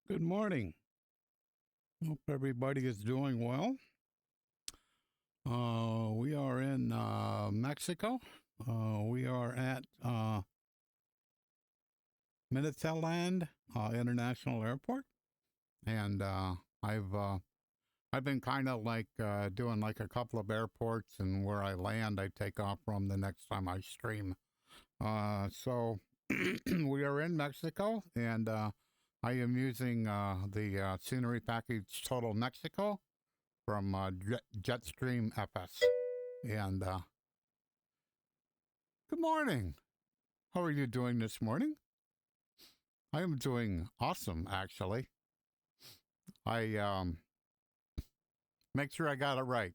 Good morning. Hope everybody is doing well. We are in Mexico. We are at Minateland International Airport, and I've been kind of like doing like a couple of airports, and where I land, I take off from the next time I stream. So we are in Mexico, and I am using the scenery package Total Mexico from Jetstream FS. And good morning. How are you doing this morning? I am doing awesome, actually. I make sure I got it right.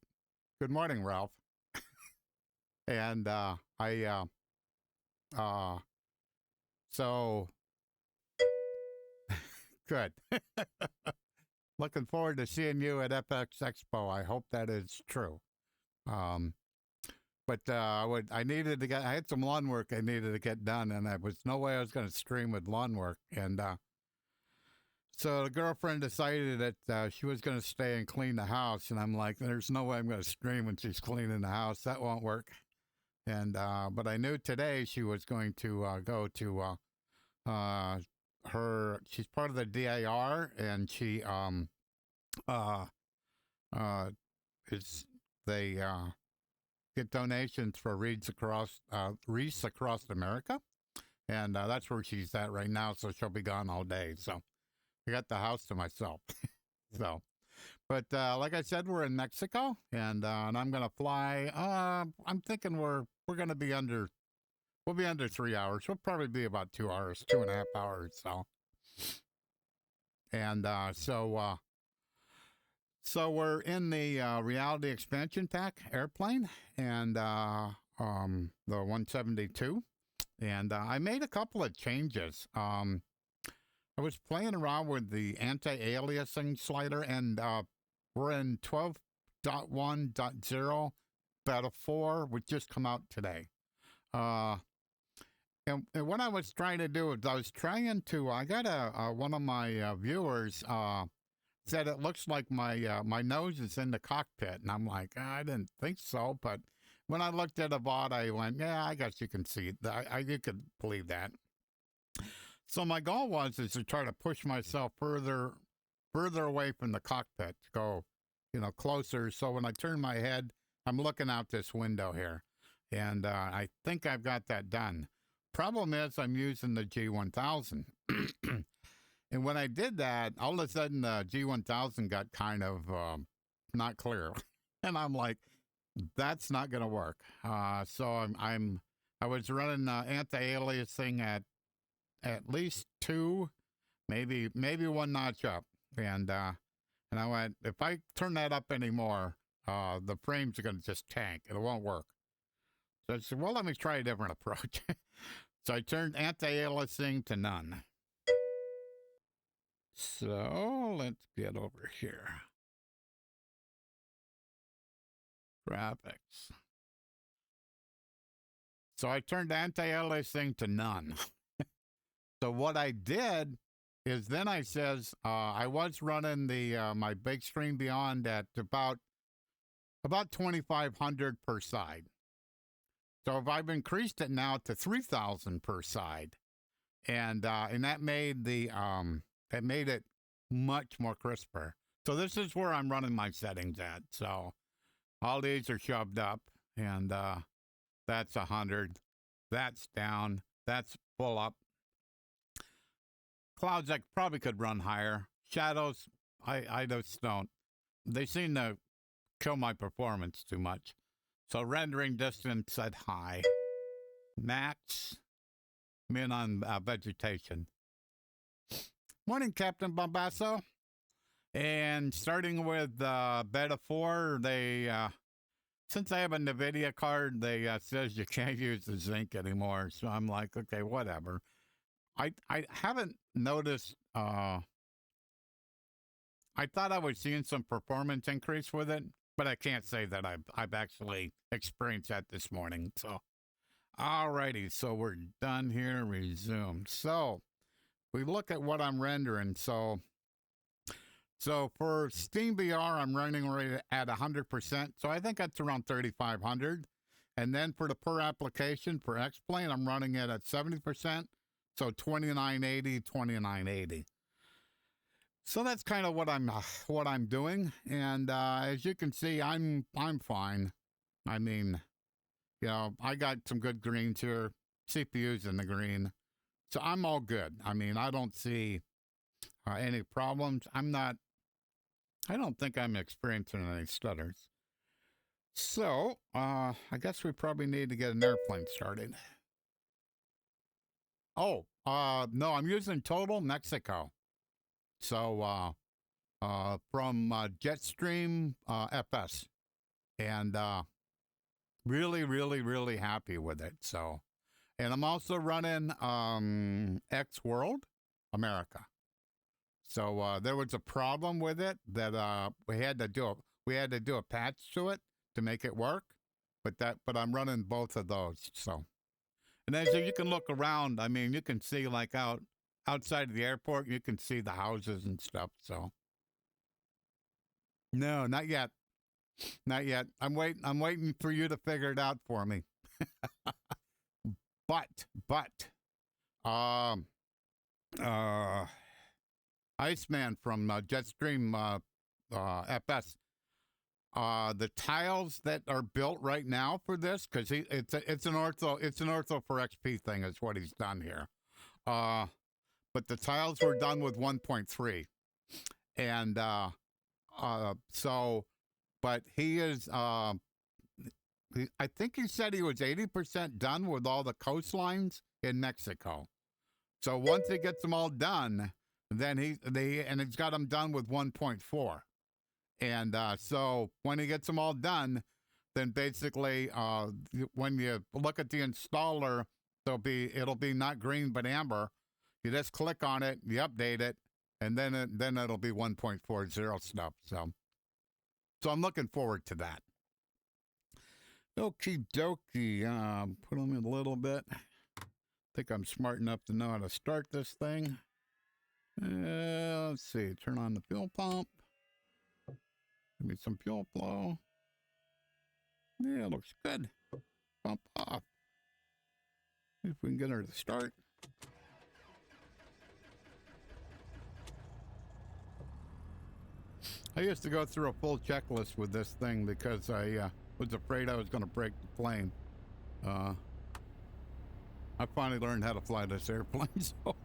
Good morning, Ralph. And so good. Looking forward to seeing you at FX Expo. I hope that is true. But I needed to get, I had some lawn work I needed to get done, and there was no way I was going to stream with lawn work. And so the girlfriend decided that she was going to stay and clean the house. And I'm like, there's no way I'm going to stream when she's cleaning the house. That won't work. And, but I knew today she was going to go to she's part of the DAR, and she, is, they, get donations for wreaths across America, and that's where she's at right now. So she'll be gone all day. So I got the house to myself. So, but like I said, we're in Mexico, and I'm gonna fly. I'm thinking we're gonna be under. We'll be under 3 hours. We'll probably be about 2 hours, 2.5 hours. So, and so we're in the reality expansion pack airplane, and the 172, and I made a couple of changes. I was playing around with the anti-aliasing slider, and we're in 12.1.0 beta 4, which just come out today. And what I was trying to do is I got one of my viewers said it looks like my nose is in the cockpit, and I'm like, I didn't think so, but when I looked at the bot, I went, yeah, I guess you can see it. You could believe that. So my goal is to try to push myself further away from the cockpit, to go, closer. So when I turn my head, I'm looking out this window here, and I think I've got that done. Problem is, I'm using the G1000. And when I did that, all of a sudden the G1000 got kind of not clear, and I'm like, that's not going to work. So I was running anti-aliasing at least 2, maybe 1 notch up, and I went, if I turn that up anymore, the frames are going to just tank. It won't work. So I said, well, let me try a different approach. So I turned anti-aliasing to none. So let's get over here. Graphics. So I turned anti-aliasing to none. So what I did is then I says, I was running the my Bigscreen Beyond at about 2,500 per side. So if I've increased it now to 3,000 per side, and that made it much more crisper. So this is where I'm running my settings at. So all these are shoved up, and that's 100. That's down. That's full up. Clouds I probably could run higher. Shadows, I just don't. They seem to kill my performance too much. So rendering distance at high. Max. Min on vegetation. Morning, Captain Bombasso. And starting with beta 4, they since I have a NVIDIA card, they says you can't use the zinc anymore. So I'm like, okay, whatever. I haven't noticed. I thought I was seeing some performance increase with it, but I can't say that I've actually experienced that this morning. So, alrighty, so we're done here. Resume. So we look at what I'm rendering. So So for Steam VR, I'm running right at 100%. So I think that's around 3,500. And then for the per application for X-Plane, I'm running it at 70%. So 2980, 2980. So that's kind of what I'm doing. And as you can see, I'm fine. I mean, you know, I got some good greens here. CPU's in the green. So I'm all good. I mean, I don't see any problems. I don't think I'm experiencing any stutters. So, I guess we probably need to get an airplane started. Oh, no, I'm using Total Mexico. So, from Jetstream FS. And really, really, really happy with it. So, and I'm also running X World America. So there was a problem with it that we had to do a patch to it to make it work. But I'm running both of those. So, and as you can look around, I mean, you can see like outside of the airport, you can see the houses and stuff. So, no, not yet, not yet. I'm waiting for you to figure it out for me. but, Iceman from Jetstream FS. The tiles that are built right now for this, because it's an ortho for XP thing is what he's done here. But the tiles were done with 1.3, and so, but he is. I think he said he was 80% done with all the coastlines in Mexico. So once he gets them all done, then he's got them done with 1.4. And so when he gets them all done, then basically when you look at the installer, it'll be not green but amber. You just click on it, you update it, and then it'll be 1.40 stuff. So I'm looking forward to that. Okie dokie. Put them in a little bit. I think I'm smart enough to know how to start this thing. Let's see. Turn on the fuel pump. Give me some fuel flow. Yeah, looks good. Pump off. See if we can get her to start. I used to go through a full checklist with this thing because I was afraid I was going to break the plane. I finally learned how to fly this airplane, so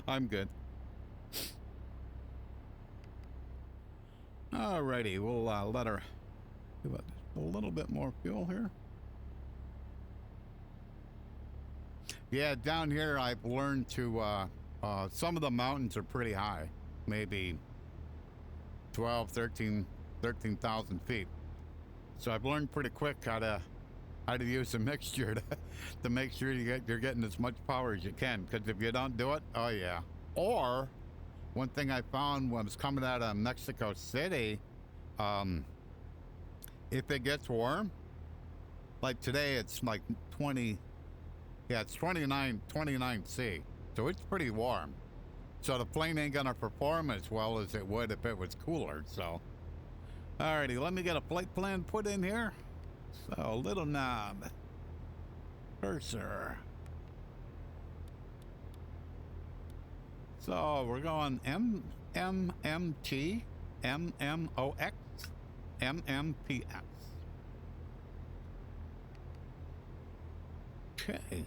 I'm good. Alrighty, we'll let her give it a little bit more fuel here. Yeah, down here I've learned to, some of the mountains are pretty high, maybe 12, 13,000 feet. So I've learned pretty quick how to use a mixture to make sure you're getting as much power as you can. Because if you don't do it, oh yeah. Or one thing I found when I was coming out of Mexico City, if it gets warm, like today it's like 20, yeah, it's 29 C. So it's pretty warm. So the plane ain't gonna perform as well as it would if it was cooler. So, alrighty, let me get a flight plan put in here. So, little knob, cursor. So we're going MMMT-MMOX-MMPS. Okay.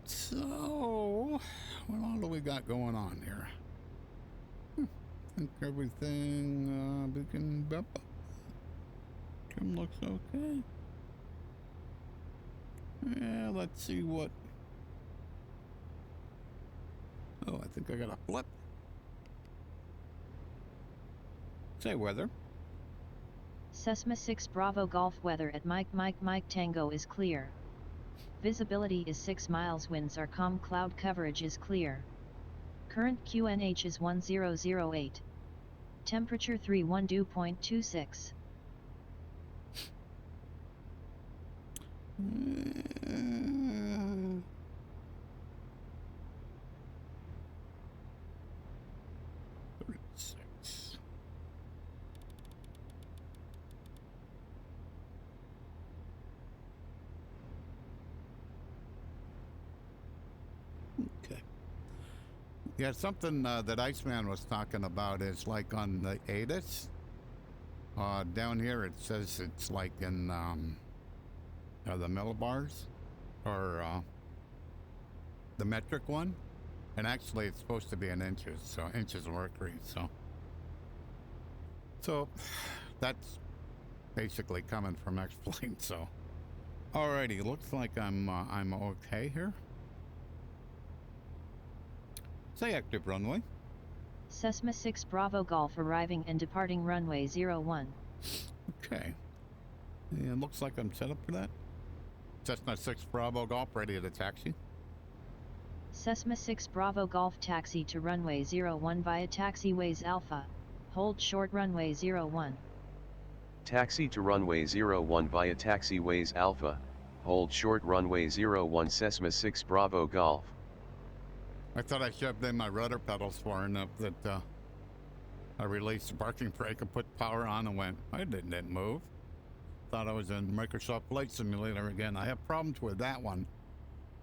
So, what all do we got going on here? I think everything we can trim looks okay. Yeah, let's see what. Oh, I think I got a flip. Say weather. Cessna 6 Bravo Golf weather at Mike Tango is clear. Visibility is 6 miles, winds are calm, cloud coverage is clear. Current QNH is 1008. Temperature 31°.26. Yeah, something that Iceman was talking about is like on the ATIS. Down here it says it's like in the millibars or the metric one, and actually it's supposed to be in inches, so inches of mercury. So that's basically coming from X-Plane. So, alrighty, looks like I'm okay here. Say active runway. Cessna 6 Bravo Golf arriving and departing runway 01. Okay. Yeah, looks like I'm set up for that. Cessna 6 Bravo Golf ready to taxi. Cessna 6 Bravo Golf taxi to runway 01 via taxiways Alpha. Hold short runway 01. Taxi to runway 01 via taxiways Alpha. Hold short runway 01 Cessna 6 Bravo Golf. I thought I shoved in my rudder pedals far enough that I released the parking brake and put power on and went, I didn't move. Thought I was in Microsoft Flight Simulator again. I have problems with that one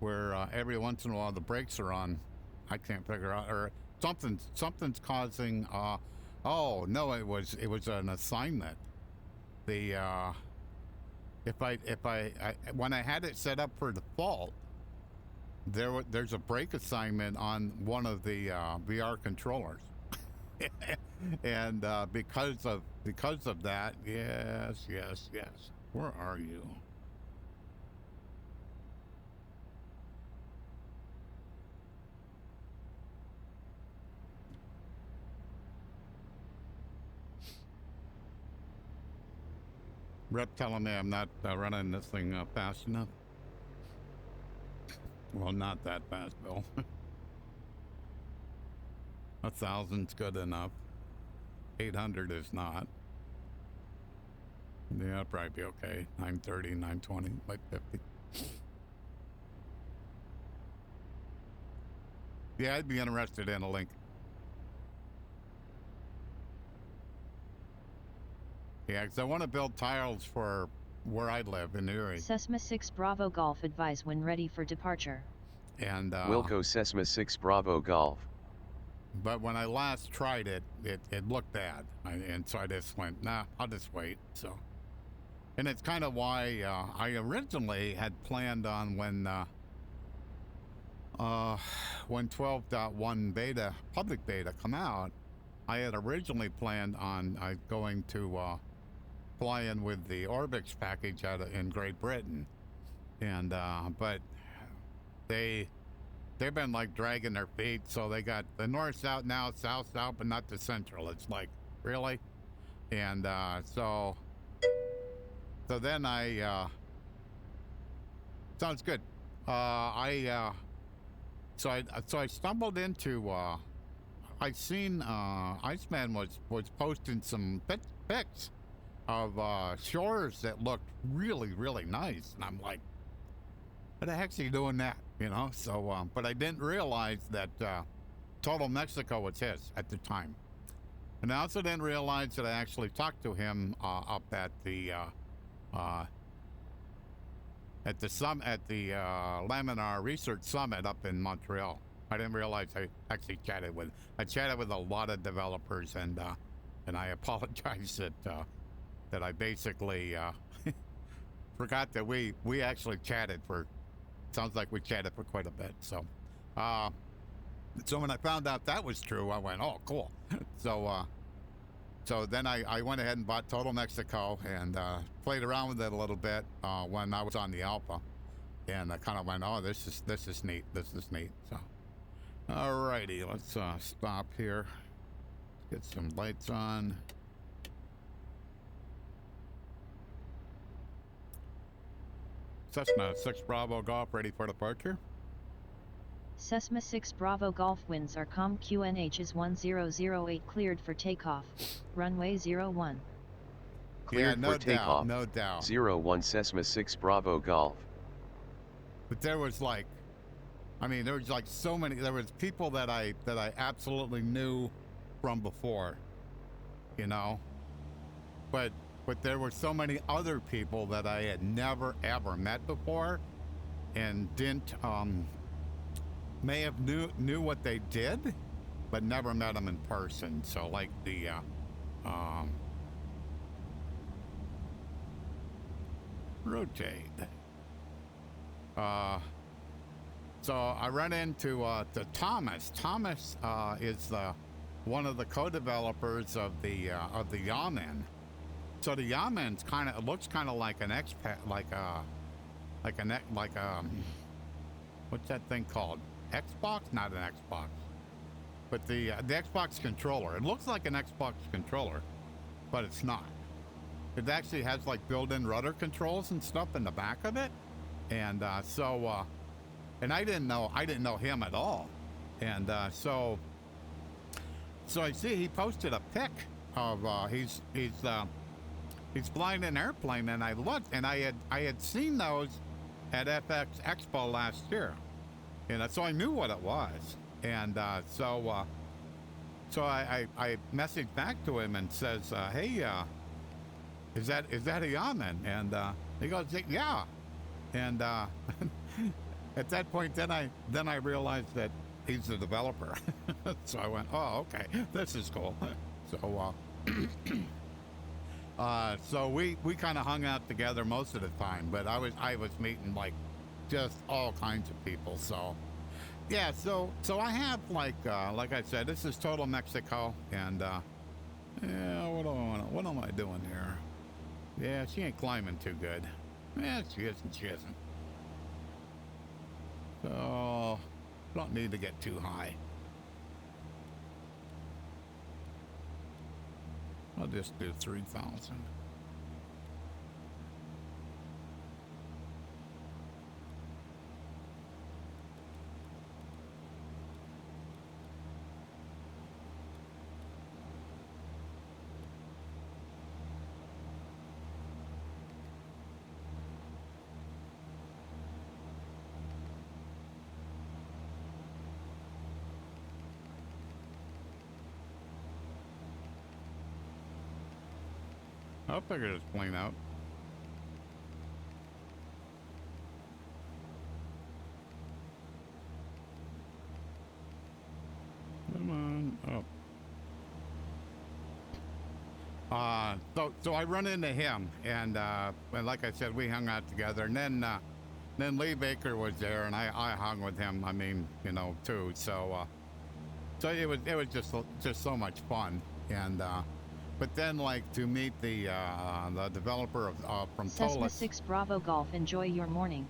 where every once in a while the brakes are on. I can't figure out, or something's causing, oh no, it was an assignment. The, when I had it set up for default, there's a brake assignment on one of the VR controllers, and because of that, yes. Where are you? Rep telling me I'm not running this thing fast enough. Well, not that fast, Bill. 1,000's good enough. 800 is not. Yeah, it'll probably be okay. 930, 920, like 50. Yeah, I'd be interested in a link. Yeah, because I want to build tiles for where I live in Erie. Cessna 6 Bravo Golf advise when ready for departure. And Wilco Cessna 6 Bravo Golf. But when I last tried it, it looked bad. And so I just went, nah, I'll just wait. So, and it's kind of why I originally had planned on when 12.1 beta, public beta come out, I had originally planned on going to fly in with the Orbix package in Great Britain, and but they've been like dragging their feet, so they got the north south now, south south, but not the central. It's like, really? And so then I sounds good. So I stumbled into I seen Iceman was posting some pics of shores that looked really, really nice, and I'm like, what the heck's he doing that? You know, so but I didn't realize that Total Mexico was his at the time, and I also didn't realize that I actually talked to him up at the Laminar Research Summit up in Montreal. I didn't realize I actually chatted with a lot of developers, and I apologize that I basically forgot that we actually chatted for. Sounds like we chatted for quite a bit. So, so when I found out that was true, I went, oh, cool. So then I went ahead and bought Total Mexico and played around with it a little bit when I was on the alpha, and I kind of went, oh, this is neat. This is neat. So, alrighty, let's stop here. Get some lights on. Cessna 6 Bravo Golf ready for departure. Cessna 6 Bravo Golf winds are COM QNH is 1008 cleared for takeoff. Runway 01. Cleared no for takeoff. No doubt. 01 Cessna 6 Bravo Golf. But there was like, I mean, there was like so many. There was people that I absolutely knew from before, you know. But there were so many other people that I had never ever met before, and didn't may have knew what they did, but never met him in person. So like the rotate. So I run into to Thomas. Thomas is one of the co-developers of the Yamen. So the Yamen's kind of, it looks kind of like an expat, like what's that thing called? Xbox? Not an Xbox, but the Xbox controller. It looks like an Xbox controller, but it's not. It actually has like built-in rudder controls and stuff in the back of it, and and I didn't know him at all, and so I see he posted a pic of he's flying an airplane, and I looked, and I had seen those at FX Expo last year, and so I knew what it was, and so I messaged back to him and says, hey, is that a Yamen? And he goes, yeah, and at that point, then I realized that he's the developer. So I went, oh, okay, this is cool. So so we kind of hung out together most of the time, but I was meeting like just all kinds of people. So yeah, so I have like I said, this is total Mexico, and yeah, what am I doing here? Yeah, she ain't climbing too good. Yeah, she isn't. So don't need to get too high. I'll just do 3,000. I'll figure this plane out. Come on up. So I run into him, and like I said, we hung out together, and then Lee Baker was there, and I hung with him. I mean, you know, too. So it was just so much fun, and but then like to meet the developer of from Cessna Tolis. 6 Bravo Golf, enjoy your morning.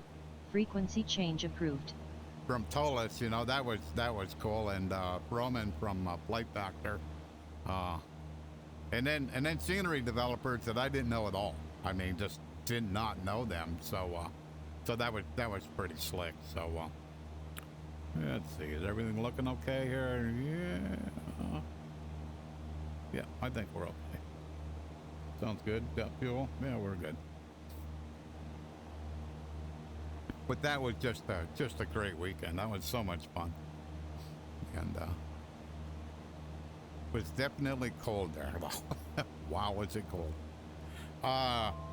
Frequency change approved. From Tolis, you know, that was cool, and Roman from Flight Factor, and then scenery developers that I didn't know at all. I mean, just did not know them. So that was pretty slick. So let's see, is everything looking okay here? Yeah, I think we're okay. Sounds good. Got fuel? Yeah, we're good. But that was just a great weekend. That was so much fun, and it was definitely cold there. Wow, was it cold?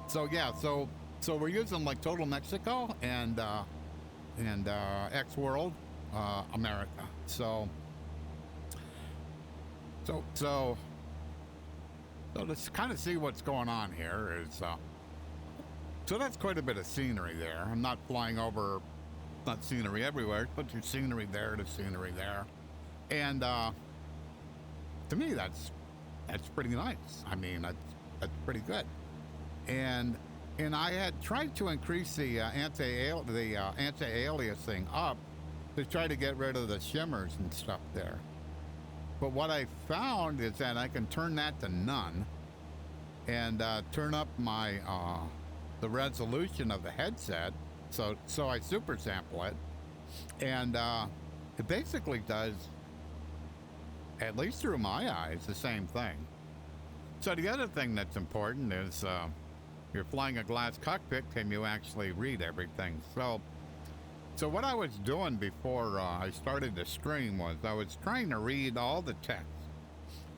So yeah, so we're using like Total Mexico and X World America. So let's kind of see what's going on here. Is so that's quite a bit of scenery there. I'm not flying over, not scenery everywhere, but there's scenery there, there's scenery there, and to me that's pretty nice. I mean, that's pretty good. And I had tried to increase the anti-aliasing up to try to get rid of the shimmers and stuff there. But what I found is that I can turn that to none and turn up my the resolution of the headset. So I super sample it, and it basically does, at least through my eyes, the same thing. So the other thing that's important is you're flying a glass cockpit, can you actually read everything? So what I was doing before I started the stream was I was trying to read all the text.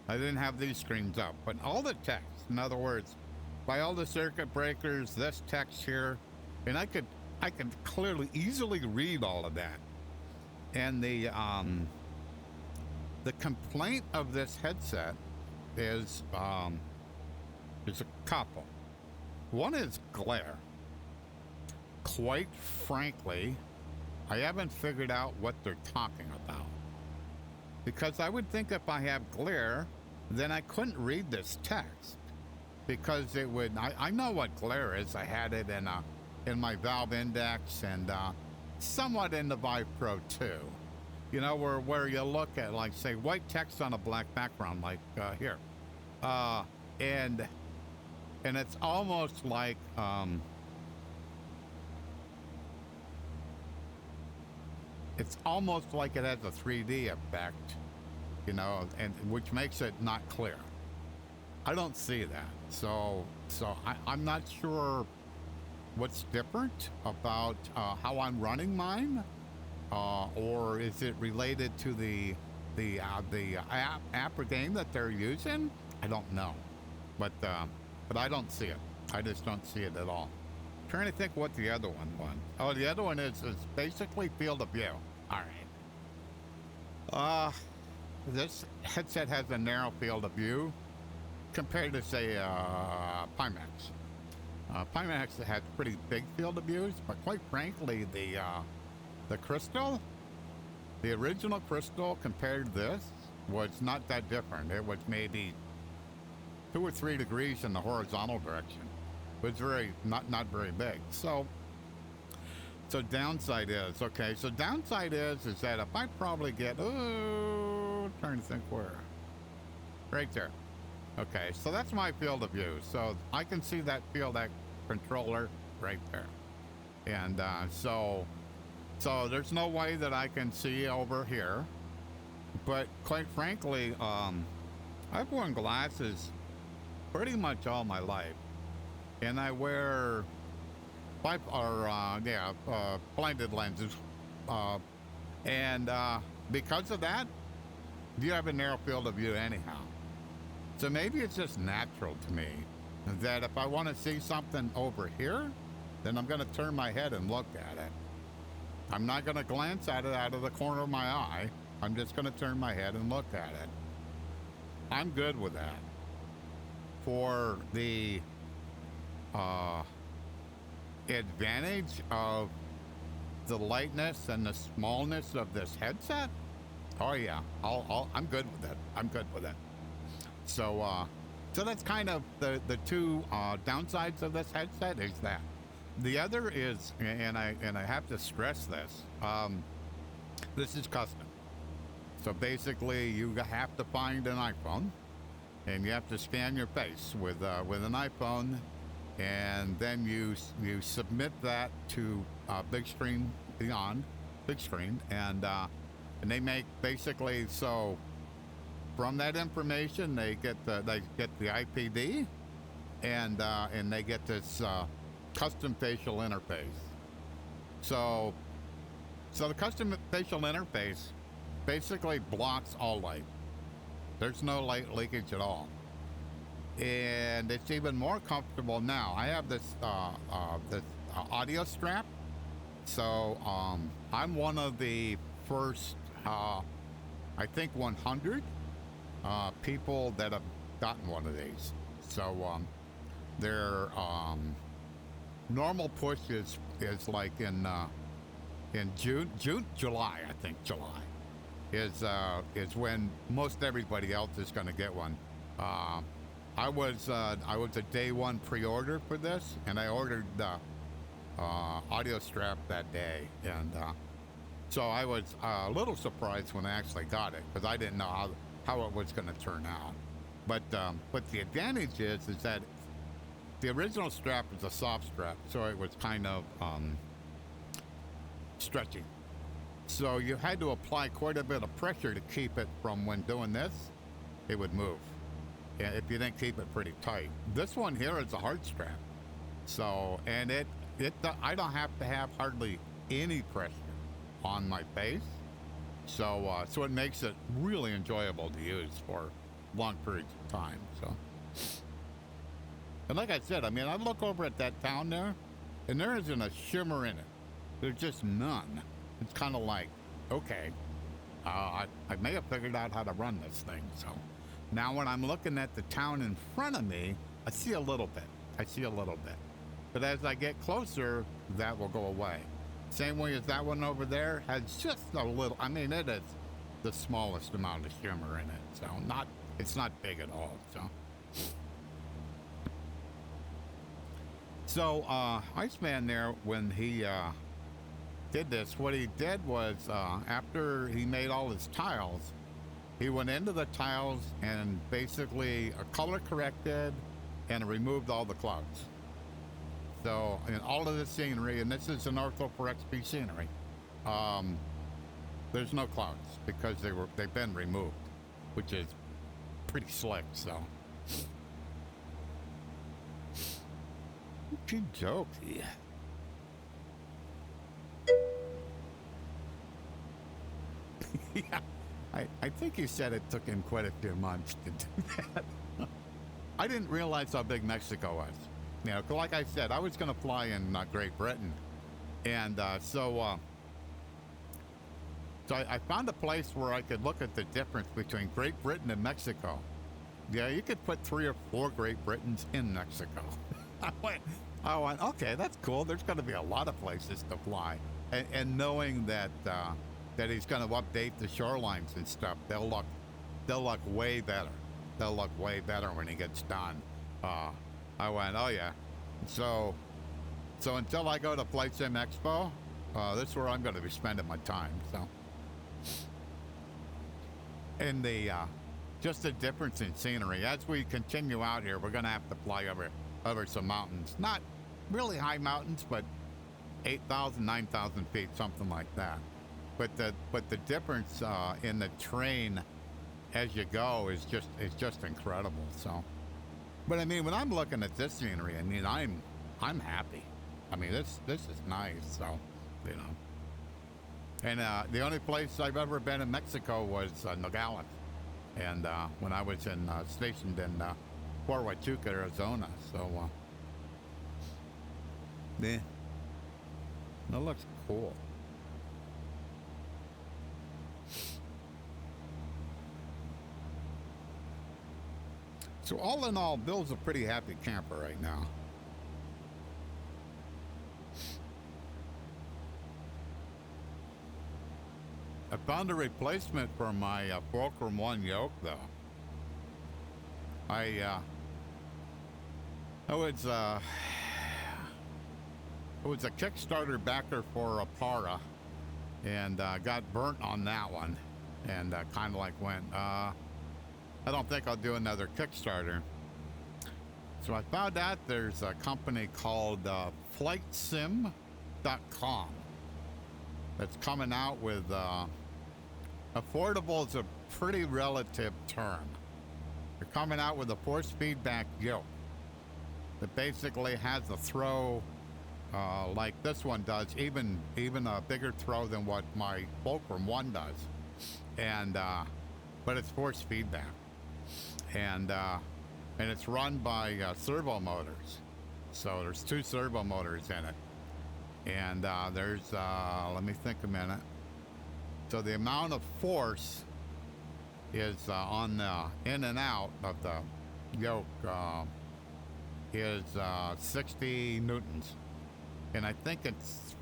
I didn't have these screens up, but all the text. In other words, by all the circuit breakers, this text here, and I could clearly, easily read all of that. And The complaint of this headset is a couple. One is glare. Quite frankly, I haven't figured out what they're talking about. Because I would think if I have glare, then I couldn't read this text. Because it would, I know what glare is. I had it in my Valve Index and somewhat in the Vive Pro 2. You know, where you look at, like, say, white text on a black background, like here. And it's almost like, it's almost like it has a 3D effect, you know, and which makes it not clear. I don't see that. So I'm not sure what's different about how I'm running mine, or is it related to the app or game that they're using? I don't know, but I don't see it. I just don't see it at all. Trying to think what the other one was. Oh, the other one is basically field of view. All right. This headset has a narrow field of view compared to, say, Pimax. Pimax has pretty big field of views, but quite frankly, the Crystal, the original Crystal compared to this was not that different. It was maybe 2 or 3 degrees in the horizontal direction. It was very, not very big. So downside is, okay, so downside is that if I probably get, trying to think where, right there. Okay, so that's my field of view. So I can see that field, that controller right there. And so there's no way that I can see over here. But quite frankly, I've worn glasses pretty much all my life. And I wear blinded lenses. And because of that, you have a narrow field of view anyhow. So maybe it's just natural to me that if I want to see something over here, then I'm going to turn my head and look at it. I'm not going to glance at it out of the corner of my eye. I'm just going to turn my head and look at it. I'm good with that. For the advantage of the lightness and the smallness of this headset, oh yeah, I'm good with it. I'm good with it. So that's kind of the two downsides of this headset is that. The other is, and I have to stress this, this is custom. So basically, you have to find an iPhone, and you have to scan your face with an iPhone, and then you submit that to Bigscreen Beyond Bigscreen, and they make basically so. From that information, they get the IPD, and they get this custom facial interface. So the custom facial interface basically blocks all light. There's no light leakage at all, and it's even more comfortable now. I have this audio strap, so I'm one of the first, I think, 100. People that have gotten one of these. So their normal push is like in July, I think July is when most everybody else is going to get one. I was a day one pre-order for this, and I ordered the audio strap that day, and so I was a little surprised when I actually got it because I didn't know how it was going to turn out. But the advantage is that the original strap is a soft strap, so it was kind of stretchy. So you had to apply quite a bit of pressure to keep it from, when doing this, it would move. If you didn't keep it pretty tight. This one here is a hard strap. So, and I don't have to have hardly any pressure on my face. So it makes it really enjoyable to use for long periods of time. So, and like I said, I mean, I look over at that town there, and there isn't a shimmer in it. There's just none. It's kind of like, okay, I may have figured out how to run this thing. So now when I'm looking at the town in front of me, I see a little bit. I see a little bit. But as I get closer, that will go away. Same way as that one over there has just a little, I mean, it is the smallest amount of shimmer in it. So it's not big at all. So Iceman there, when he did this, what he did was after he made all his tiles, he went into the tiles and basically color corrected and removed all the clouds. So in all of the scenery, and this is an Ortho for XP scenery, there's no clouds because they've been removed, which is pretty slick. So okie dokie. Yeah, I think he said it took him quite a few months to do that. I didn't realize how big Mexico was. You know, 'cause like I said, I was going to fly in Great Britain. And so I found a place where I could look at the difference between Great Britain and Mexico. Yeah, you could put 3 or 4 Great Britons in Mexico. I went, okay, that's cool. There's going to be a lot of places to fly. And knowing that he's going to update the shorelines and stuff, they'll look way better. They'll look way better when he gets done. I went, oh yeah. So until I go to Flight Sim Expo, this is where I'm going to be spending my time. So, and just the difference in scenery as we continue out here, we're going to have to fly over some mountains, not really high mountains, but 8,000, 9,000 feet, something like that. But the difference in the terrain as you go is just incredible. So, but I mean, when I'm looking at this scenery, I mean, I'm happy. I mean, this is nice. So, you know, and the only place I've ever been in Mexico was Nogales, and when I was stationed in Fort Huachuca, Arizona. So, yeah, that looks cool. So all in all, Bill's a pretty happy camper right now. I found a replacement for my Fulcrum 1 yoke, though. I was a Kickstarter backer for a Para, and got burnt on that one, and kind of like went, I don't think I'll do another Kickstarter. So I found out there's a company called FlightSim.com that's coming out with affordable is a pretty relative term. They're coming out with a force feedback yoke that basically has a throw like this one does, even a bigger throw than what my Fulcrum 1 does, and but it's force feedback. And it's run by servo motors. So there's 2 servo motors in it. And there's, let me think a minute. So the amount of force is on the in and out of the yoke is 60 newtons. And I think it's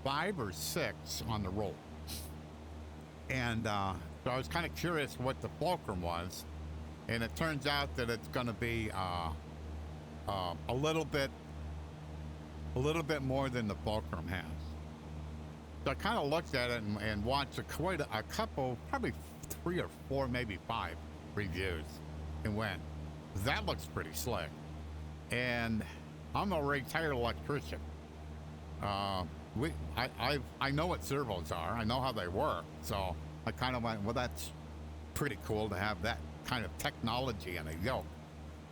5 or 6 on the roll. And so I was kind of curious what the Fulcrum was. And it turns out that it's going to be a little bit more than the Fulcrum has. So I kind of looked at it and watched quite a couple, probably 3 or 4, maybe 5 reviews, and went, that looks pretty slick. And I'm a retired electrician. I know what servos are. I know how they work. So I kind of went, well, that's pretty cool to have that kind of technology in a yoke.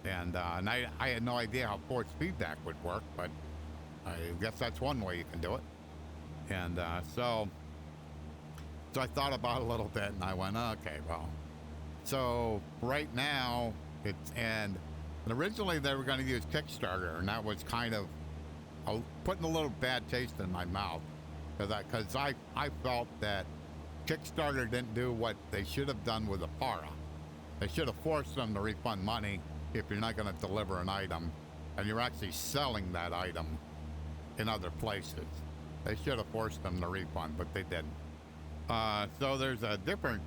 And I had no idea how force feedback would work, but I guess that's one way you can do it. And so I thought about it a little bit, and I went, okay, well, so right now and originally they were going to use Kickstarter, and that was kind of putting a little bad taste in my mouth, because I felt that Kickstarter didn't do what they should have done with Apara. They should have forced them to refund money if you're not going to deliver an item and you're actually selling that item in other places. They should have forced them to refund, but they didn't. So there's a different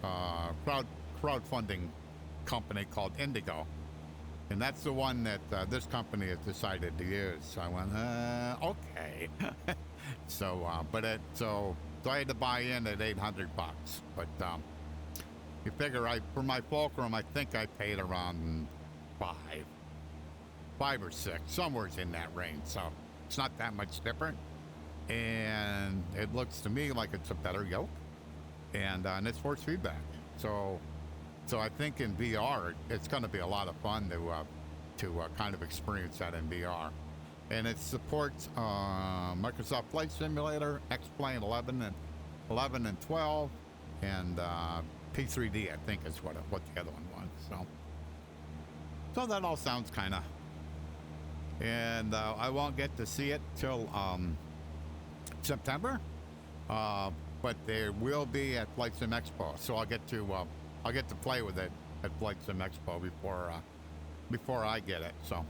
crowdfunding company called Indigo, and that's the one that this company has decided to use. So I went, okay. So I had to buy in at $800, but you figure for my fulcrum, I think I paid around five or six, somewhere in that range. So it's not that much different, and it looks to me like it's a better yoke, and it's force feedback. So I think in VR, it's going to be a lot of fun to kind of experience that in VR. And it supports Microsoft Flight Simulator, X-Plane 11 and 12, and P3D, I think is what the other one was. So that all sounds kind of. And I won't get to see it till September, but there will be at Flight Sim Expo, so I'll get to play with it at Flight Sim Expo before I get it. So.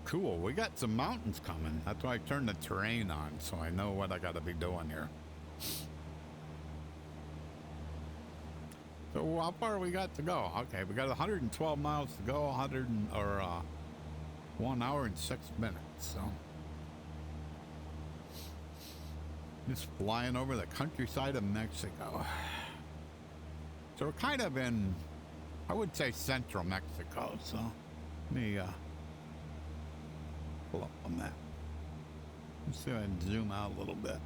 Cool, we got some mountains coming. That's why I turned the terrain on, so I know what I got to be doing here. So how far we got to go? Okay, we got 112 miles to go, 1 hour and 6 minutes. So just flying over the countryside of Mexico. So we're kind of in, I would say, central Mexico. So let me pull up a map. Let's see if I can zoom out a little bit.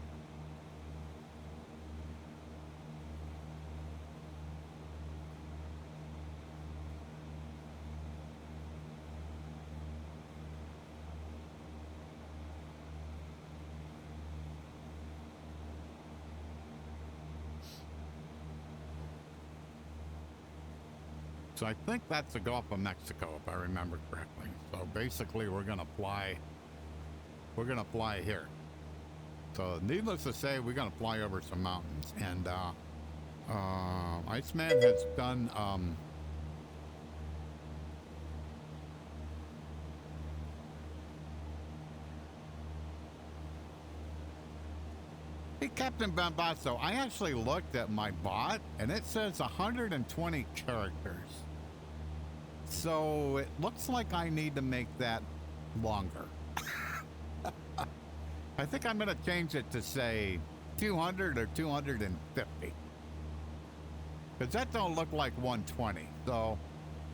So I think that's the Gulf of Mexico, if I remember correctly. So basically, we're gonna fly here. So needless to say, we're gonna fly over some mountains. And Iceman has done Hey, Captain Bambasso, I actually looked at my bot, and it says 120 characters. So it looks like I need to make that longer. I think I'm going to change it to, say, 200 or 250. Because that don't look like 120. So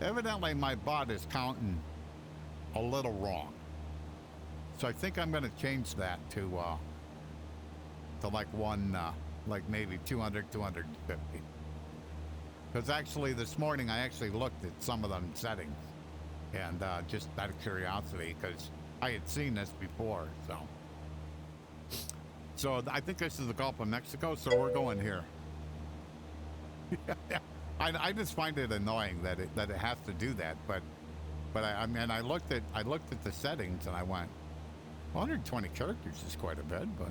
evidently my bot is counting a little wrong. So I think I'm going to change that to like like maybe 200, 250. Because actually this morning I actually looked at some of them settings, and just out of curiosity, because I had seen this before. So I think this is the Gulf of Mexico, so we're going here. I just find it annoying that it has to do that, but I mean, I looked at the settings and I went, 120 characters is quite a bit, but.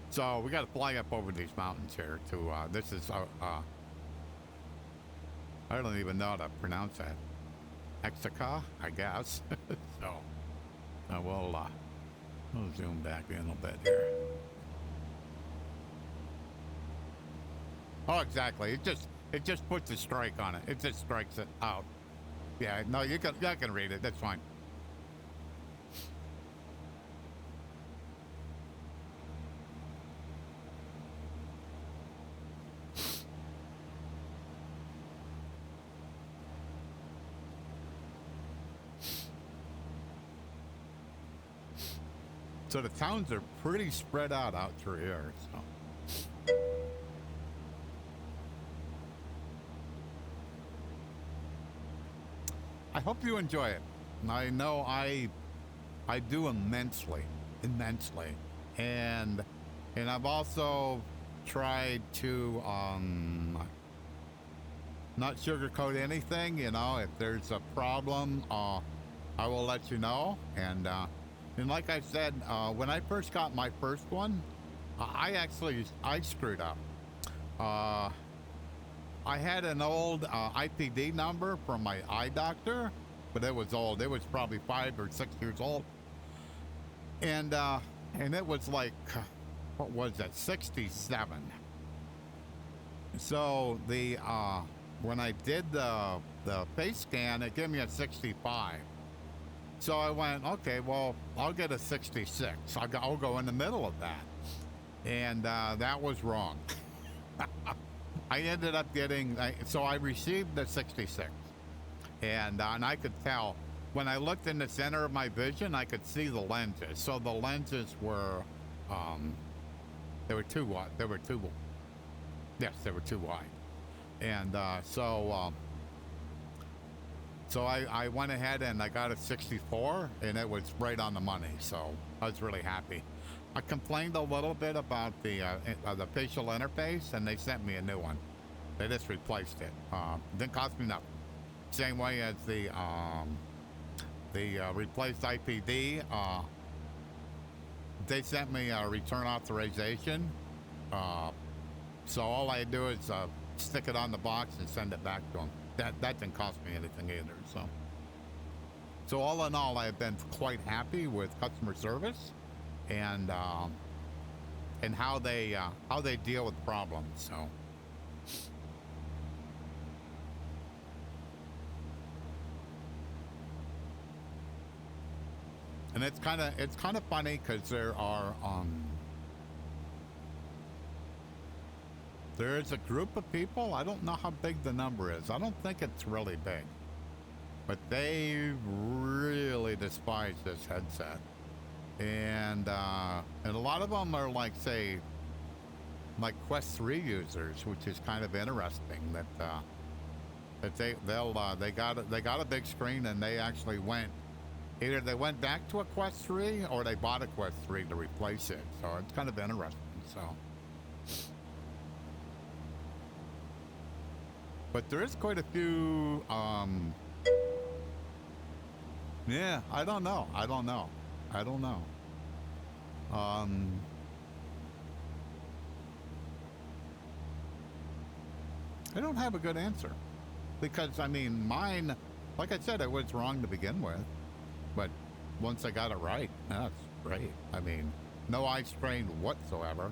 So we got to fly up over these mountains here to, this is, I don't even know how to pronounce that. Exaka, I guess. So we'll zoom back in a little bit here. Oh, exactly. It just puts a strike on it. It just strikes it out. Yeah, no, you can read it. That's fine. So the towns are pretty spread out through here. So. I hope you enjoy it. I know I do immensely, and I've also tried to not sugarcoat anything. You know, if there's a problem, I will let you know. And like I said, when I first got my first one, I screwed up. I had an old IPD number from my eye doctor, but it was old. It was probably 5 or 6 years old, and it was like, what was that, 67. So the when I did the face scan, it gave me a 65. So I went, okay, well, I'll get a 66. I'll go in the middle of that. And that was wrong. I ended up getting, so I received the 66. And I could tell, when I looked in the center of my vision, I could see the lenses. So the lenses were, they were too wide. Yes, they were too wide. And so I went ahead and I got a 64, and it was right on the money. So I was really happy. I complained a little bit about the facial interface, and they sent me a new one. They just replaced it. Didn't cost me nothing. Same way as the replaced IPD. They sent me a return authorization. So all I do is stick it on the box and send it back to them. That didn't cost me anything either. So all in all, I've been quite happy with customer service and how they deal with problems. So. And it's kind of funny because there is a group of people. I don't know how big the number is. I don't think it's really big, but they really despise this headset, and a lot of them are like, say, like Quest 3 users, which is kind of interesting. That they got a big screen, and they actually went. Either they went back to a Quest 3 or they bought a Quest 3 to replace it. So it's kind of interesting. So, but there is quite a few. Yeah, I don't know. I don't have a good answer, because I mean, mine, like I said, it was wrong to begin with. But once I got it right, that's great. I mean, no eye strain whatsoever.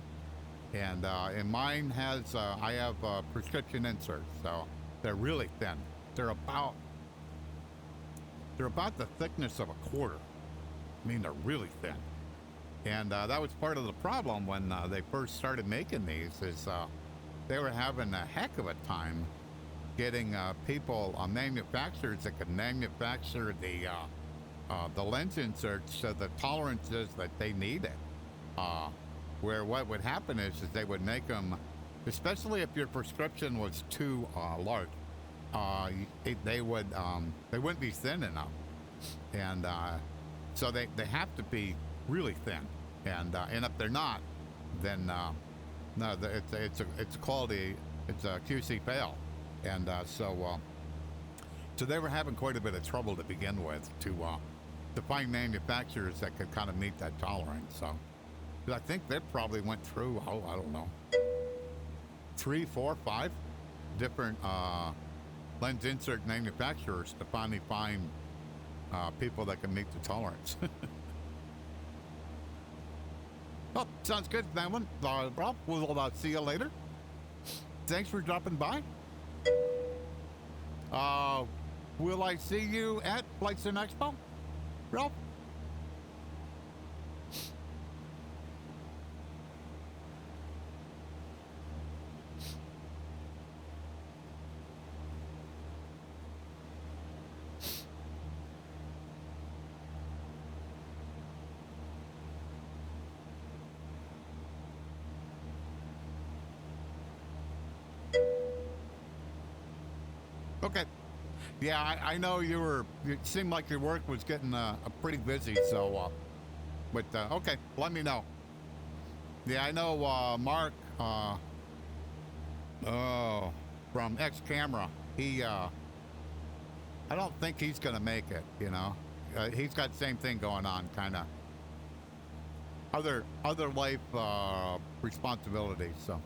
And mine has, I have prescription inserts, so they're really thin. They're about the thickness of a quarter. I mean, they're really thin. And that was part of the problem when they first started making these, is they were having a heck of a time getting people, manufacturers that could manufacture the lens inserts to the tolerances that they needed. Where what would happen is they would make them, especially if your prescription was too large, they wouldn't be thin enough, and so they have to be really thin, and if they're not, then no, it's a quality, it's a QC fail, and so they were having quite a bit of trouble to begin with to find manufacturers that could kind of meet that tolerance. So I think they probably went through, I don't know, 3, 4, 5 different lens insert manufacturers to finally find people that can meet the tolerance. Well, sounds good, that one. Rob, we'll see you later. Thanks for dropping by. Will I see you at Flight Sim Expo, Rob? Okay. Yeah, I know it seemed like your work was getting pretty busy, so, but, okay, let me know. Yeah, I know, Mark, from X Camera, I don't think he's gonna make it, you know? he's got the same thing going on, kind of. Other life responsibilities, so.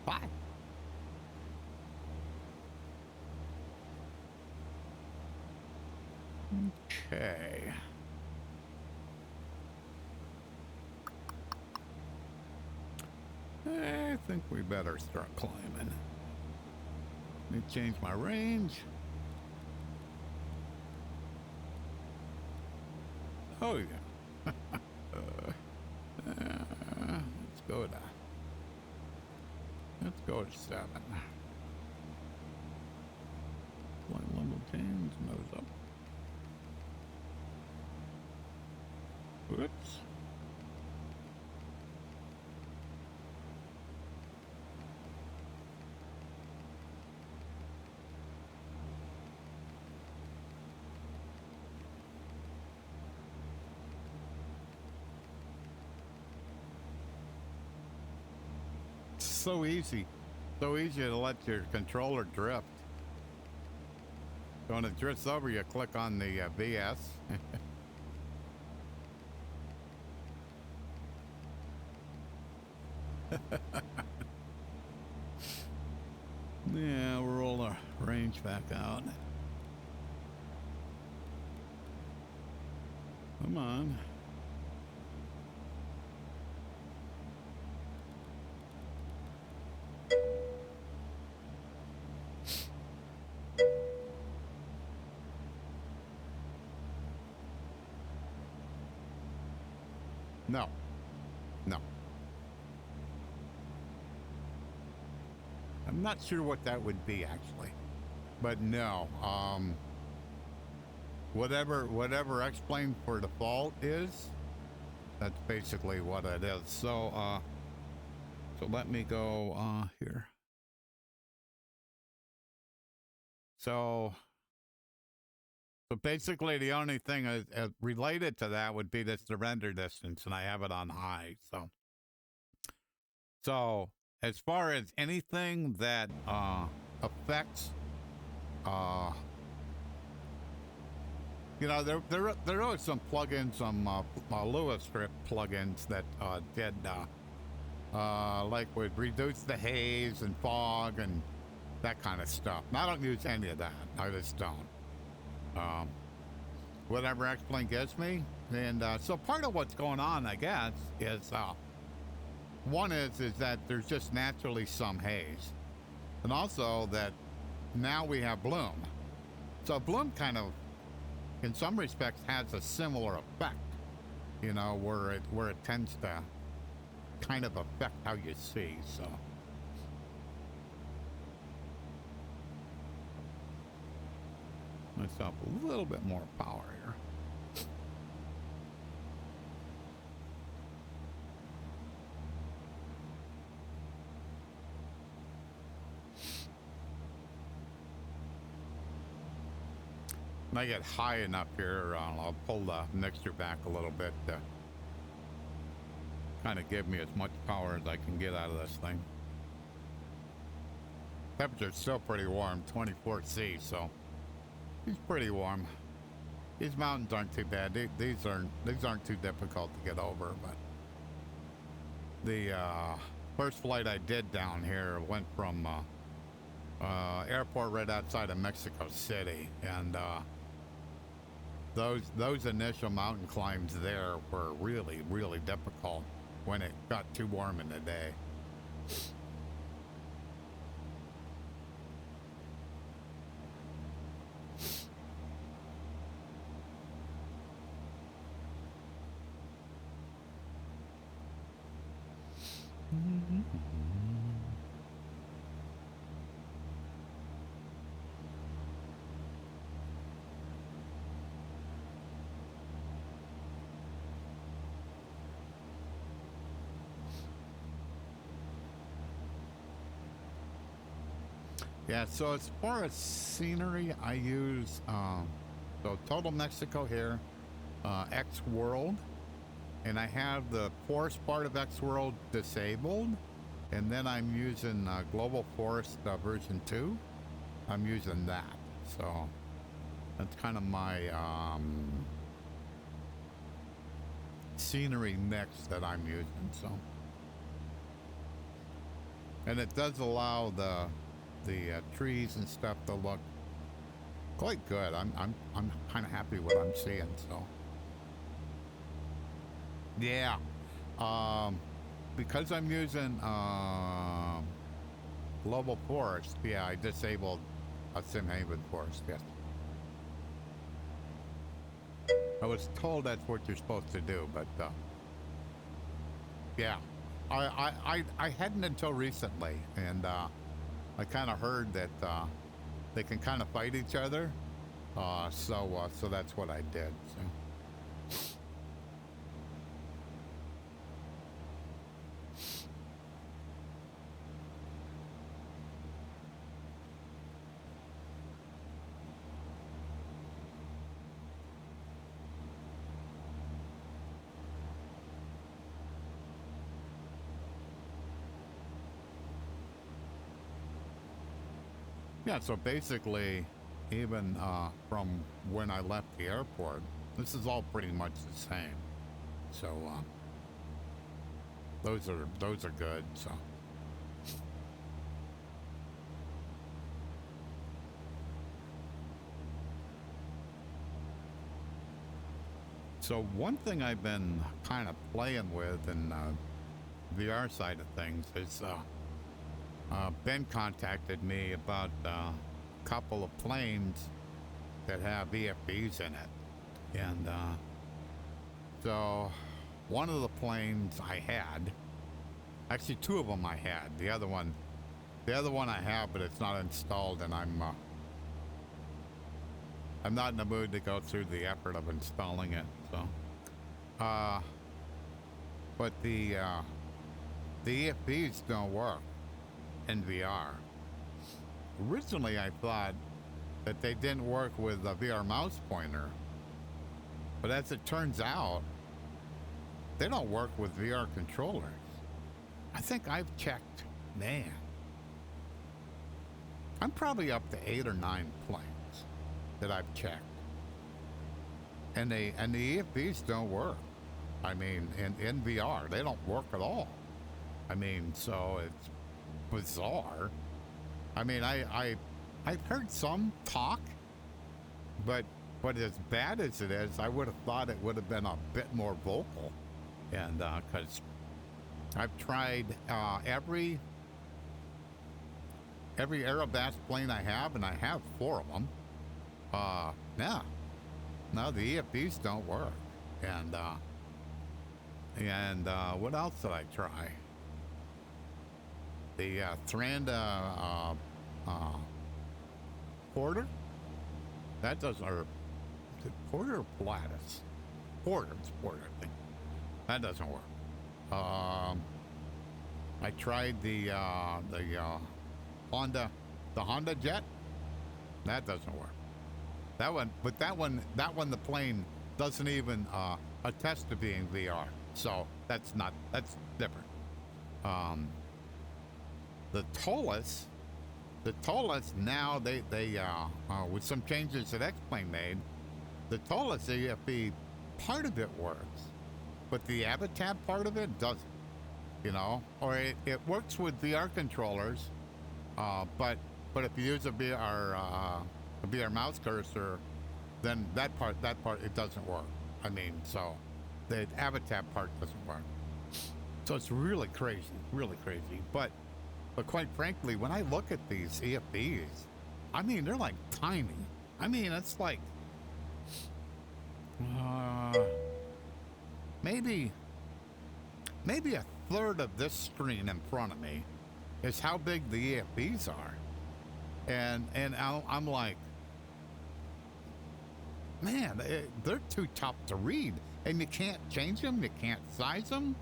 Bye. Okay. I think we better start climbing. Let me change my range. Oh yeah. Let's go to 7. Flight level change, nose up. Whoops. So easy to let your controller drift. So when it drifts over, you click on the VS. Yeah, we'll roll our range back out. Come on. No. No. I'm not sure what that would be, actually. But no. Whatever X-Plane for default is, that's basically what it is. So, so let me go here. So basically the only thing related to that would be the surrender distance, and I have it on high. So as far as anything that affects, you know, there are some plugins, some Lua script plugins that did like would reduce the haze and fog and that kind of stuff. And I don't use any of that. I just don't. Whatever X-Plane gives me. And so part of what's going on, I guess, is one is that there's just naturally some haze. And also that now we have bloom. So bloom kind of, in some respects, has a similar effect, you know, where it tends to kind of affect how you see. So myself a little bit more power here. When I get high enough here, I'll pull the mixture back a little bit to kind of give me as much power as I can get out of this thing. Temperature's still pretty warm, 24°C, so it's pretty warm. These mountains aren't too bad. These aren't too difficult to get over, but the first flight I did down here went from airport right outside of Mexico City, and those initial mountain climbs there were really, really difficult when it got too warm in the day. Yeah, so as far as scenery, I use so Total Mexico here, X World, and I have the forest part of X World disabled, And then I'm using Global Forest version 2. I'm using that. So that's kind of my scenery mix that I'm using. So, and it does allow the trees and stuff to look quite good. I'm kind of happy with what I'm seeing. So, yeah. Because I'm using Global Forest, yeah, I disabled a Simhaven Forest, yes. I was told that's what you're supposed to do, but yeah. I hadn't until recently, and I kind of heard that they can kind of fight each other, so that's what I did. So. Yeah, so basically, even from when I left the airport, this is all pretty much the same. So those are good. So one thing I've been kind of playing with in VR side of things is Ben contacted me about a couple of planes that have VFBs in it. And so one of the planes I had, actually two of them I had. The other one I have, but it's not installed, and I'm not in the mood to go through the effort of installing it. So, but the EFBs don't work in VR. Originally, I thought that they didn't work with a VR mouse pointer, but as it turns out, they don't work with VR controllers. I think I've checked, man, I'm probably up to 8 or 9 planes that I've checked, and the EFBs don't work. I mean, in VR, they don't work at all. I mean, so it's bizarre. I mean, I've heard some talk, but as bad as it is, I would have thought it would have been a bit more vocal, and because I've tried every Aerobats plane I have, and I have 4 of them. No, the EFBs don't work, and what else did I try? The Thranda Porter? That doesn't, or is it Porter or Pilatus? Porter, it's Porter, I think. That doesn't work. I tried the Honda Jet. That doesn't work. That one, the plane doesn't even attest to being VR. So that's different. The Tolus now they with some changes that X-Plane made, the Tolus EFB part of it works, but the Avatab part of it doesn't. You know, or it works with VR controllers, but if you use a VR mouse cursor, then that part it doesn't work. I mean, so the Avatab part doesn't work. So it's really crazy. But quite frankly, when I look at these EFBs, I mean, they're like tiny. I mean, it's like maybe a third of this screen in front of me is how big the EFBs are, and I'm like, man, they're too tough to read, and you can't change them, you can't size them,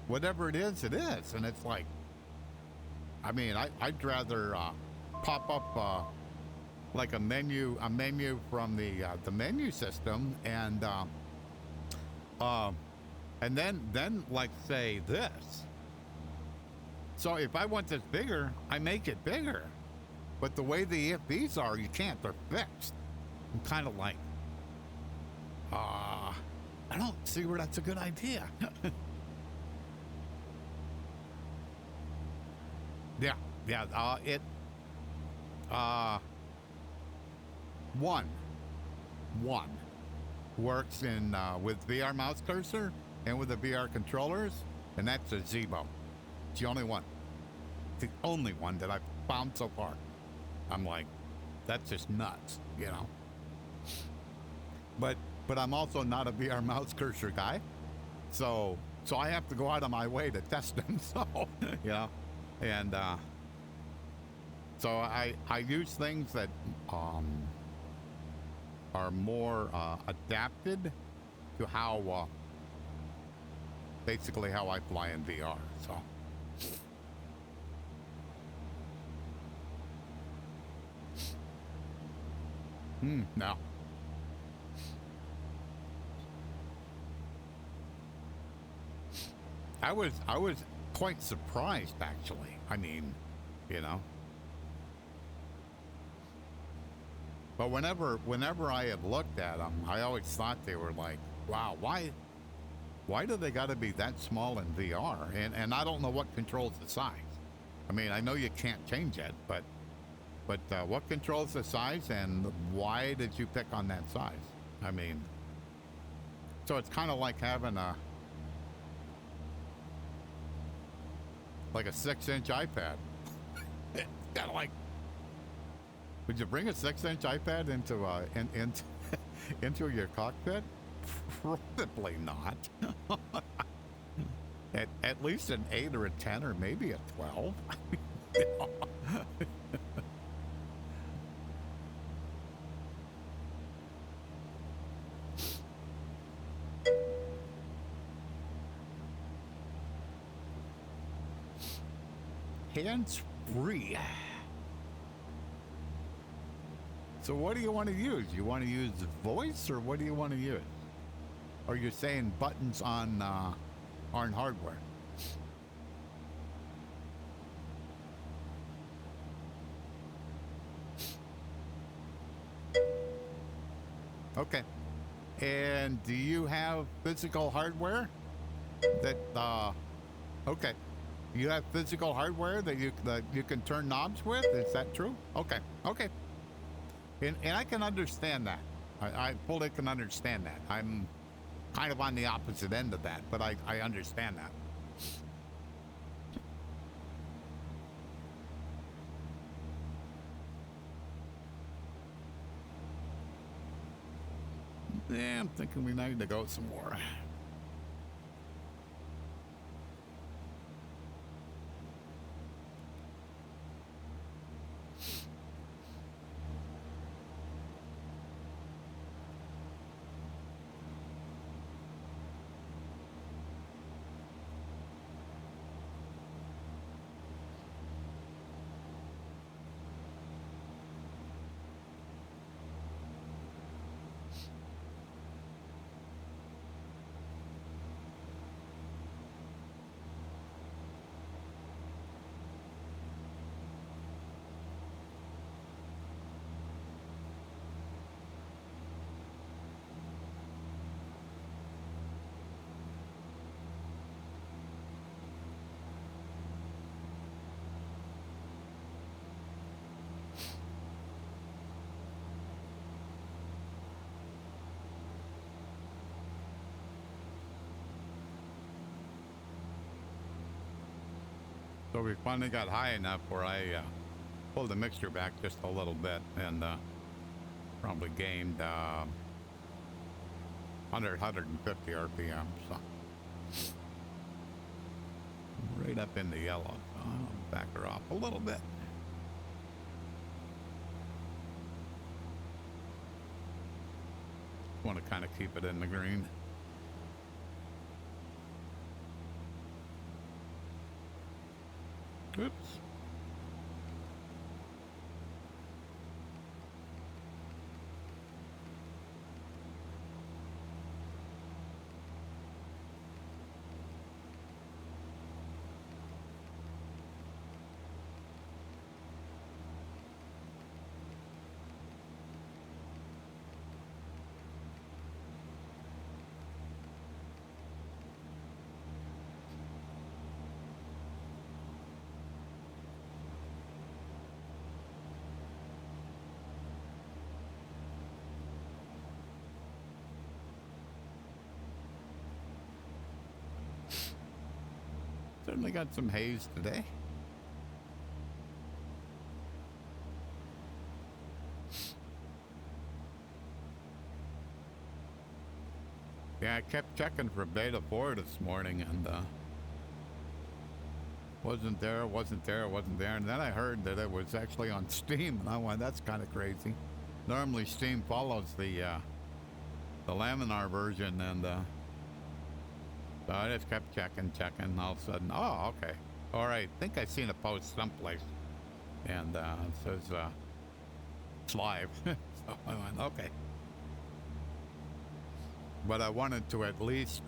whatever it is, and it's like, I mean, I'd rather pop up like a menu from the menu system, and then like say this. So if I want this bigger, I make it bigger. But the way the EFBs are, you can't. They're fixed. I'm kind of like, I don't see where that's a good idea. Yeah. One works in with VR mouse cursor and with the VR controllers, and that's a Zebo. It's the only one. The only one that I've found so far. I'm like, that's just nuts, you know. But I'm also not a VR mouse cursor guy, so I have to go out of my way to test them. So you know, and so I use things that are more adapted to how basically how I fly in VR. So. No. I was quite surprised, actually. I mean, you know. But whenever I had looked at them, I always thought they were like, wow, why do they got to be that small in VR? And I don't know what controls the size. I mean, I know you can't change it, but what controls the size, and why did you pick on that size? I mean, so it's kind of like having a 6-inch iPad. It's kind of like, would you bring a 6-inch iPad into your cockpit? Probably not. At least an 8 or a 10 or maybe a 12. Hands free. So what do you want to use? You want to use voice, or what do you want to use? Or you're saying buttons on hardware? Okay. And do you have physical hardware that okay. You have physical hardware that you can turn knobs with? Is that true? Okay. Okay. And I can understand that. I fully can understand that. I'm kind of on the opposite end of that, but I understand that. Yeah, I'm thinking we need to go some more. So we finally got high enough where I pulled the mixture back just a little bit and probably gained 150 RPM. So right up in the yellow. So I'll back her off a little bit. Want to kind of keep it in the green. Oops. Certainly got some haze today. Yeah, I kept checking for beta 4 this morning, and wasn't there, wasn't there, wasn't there. And then I heard that it was actually on Steam, and I went, that's kind of crazy. Normally Steam follows the laminar version, and so I just kept checking, and all of a sudden, oh, okay. All right, I think I seen a post someplace, and it says it's live. So I went, okay. But I wanted to at least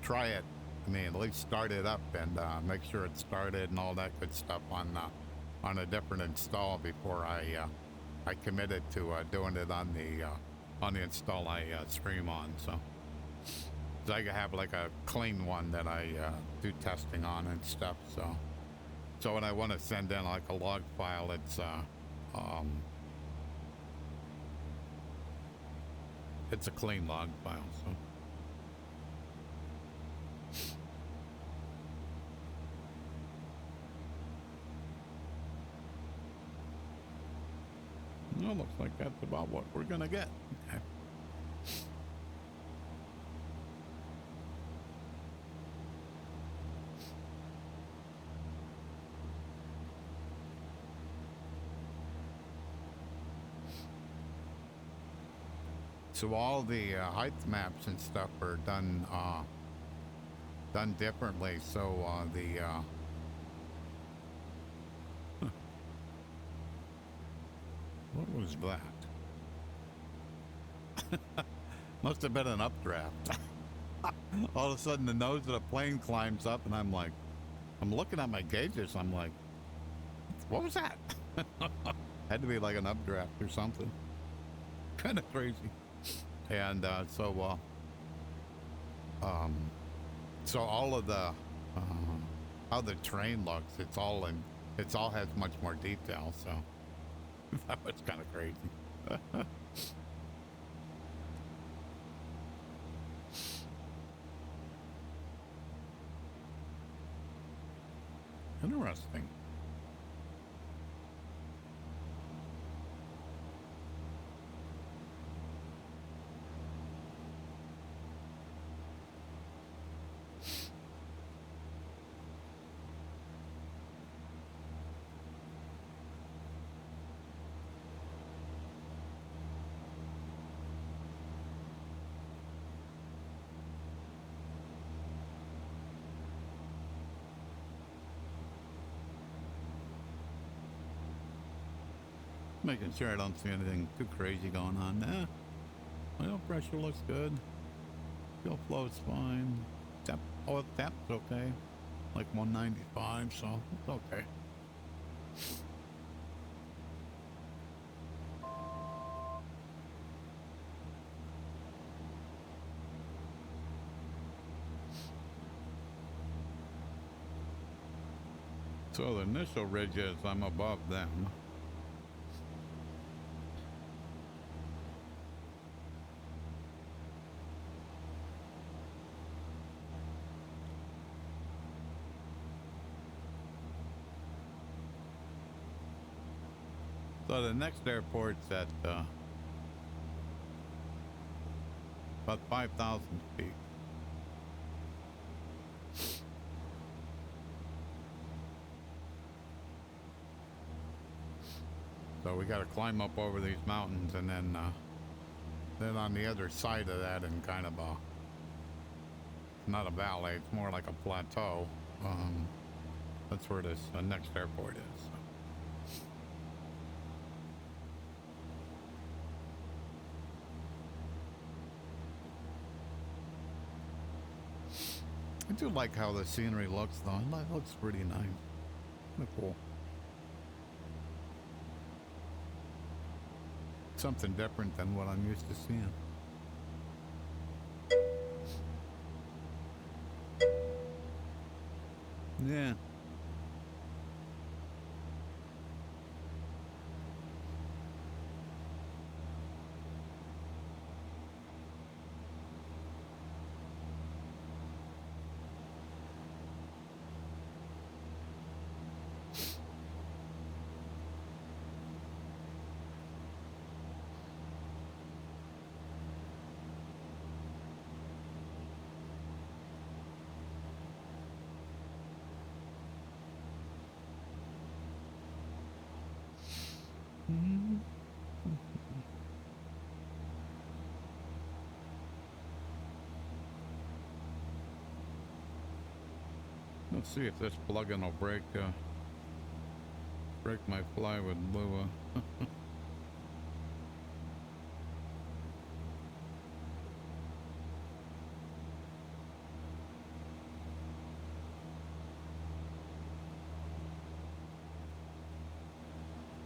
try it. I mean, at least start it up and make sure it started and all that good stuff on a different install before I committed to doing it on the install I stream on. So I have like a clean one that I do testing on and stuff. So when I want to send in like a log file, it's a clean log file. So well, looks like that's about what we're gonna get. Okay. So all the height maps and stuff are done differently. So what was that? Must have been an updraft. All of a sudden, the nose of the plane climbs up, and I'm like, I'm looking at my gauges. I'm like, what was that? Had to be like an updraft or something. Kind of crazy. And so all of the how the train looks, it's all has much more detail. So that was kind of crazy. Interesting. Making sure I don't see anything too crazy going on. Oil pressure looks good. Fuel flow's fine. Tap's okay. Like 195, so it's okay. So the initial ridges, I'm above them. So the next airport's at about 5,000 feet. So we got to climb up over these mountains, and then on the other side of that, in kind of not a valley, it's more like a plateau. That's where this next airport is. I do like how the scenery looks, though. It looks pretty nice. Kind of cool. Something different than what I'm used to seeing. Yeah. Let's see if this plug-in will break my plywood Lua.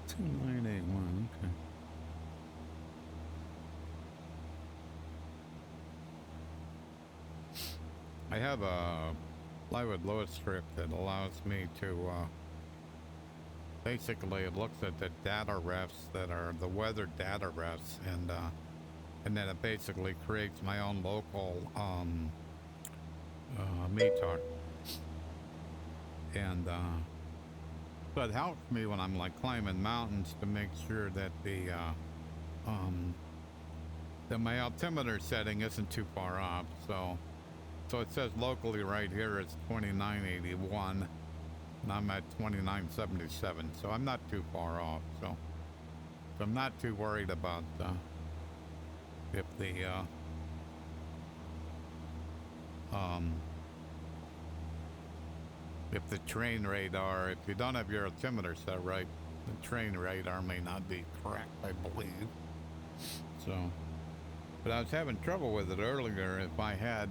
Two 981. Okay. I have a plywood Lua script that allows me to basically it looks at the data refs that are the weather data refs, and then it basically creates my own local METAR, and so it helps me when I'm like climbing mountains to make sure that that my altimeter setting isn't too far off. So it says locally right here it's 2981, and I'm at 2977, so I'm not too far off. So I'm not too worried about if the train radar, if you don't have your altimeter set right, the train radar may not be correct, I believe. So, but I was having trouble with it earlier. If I had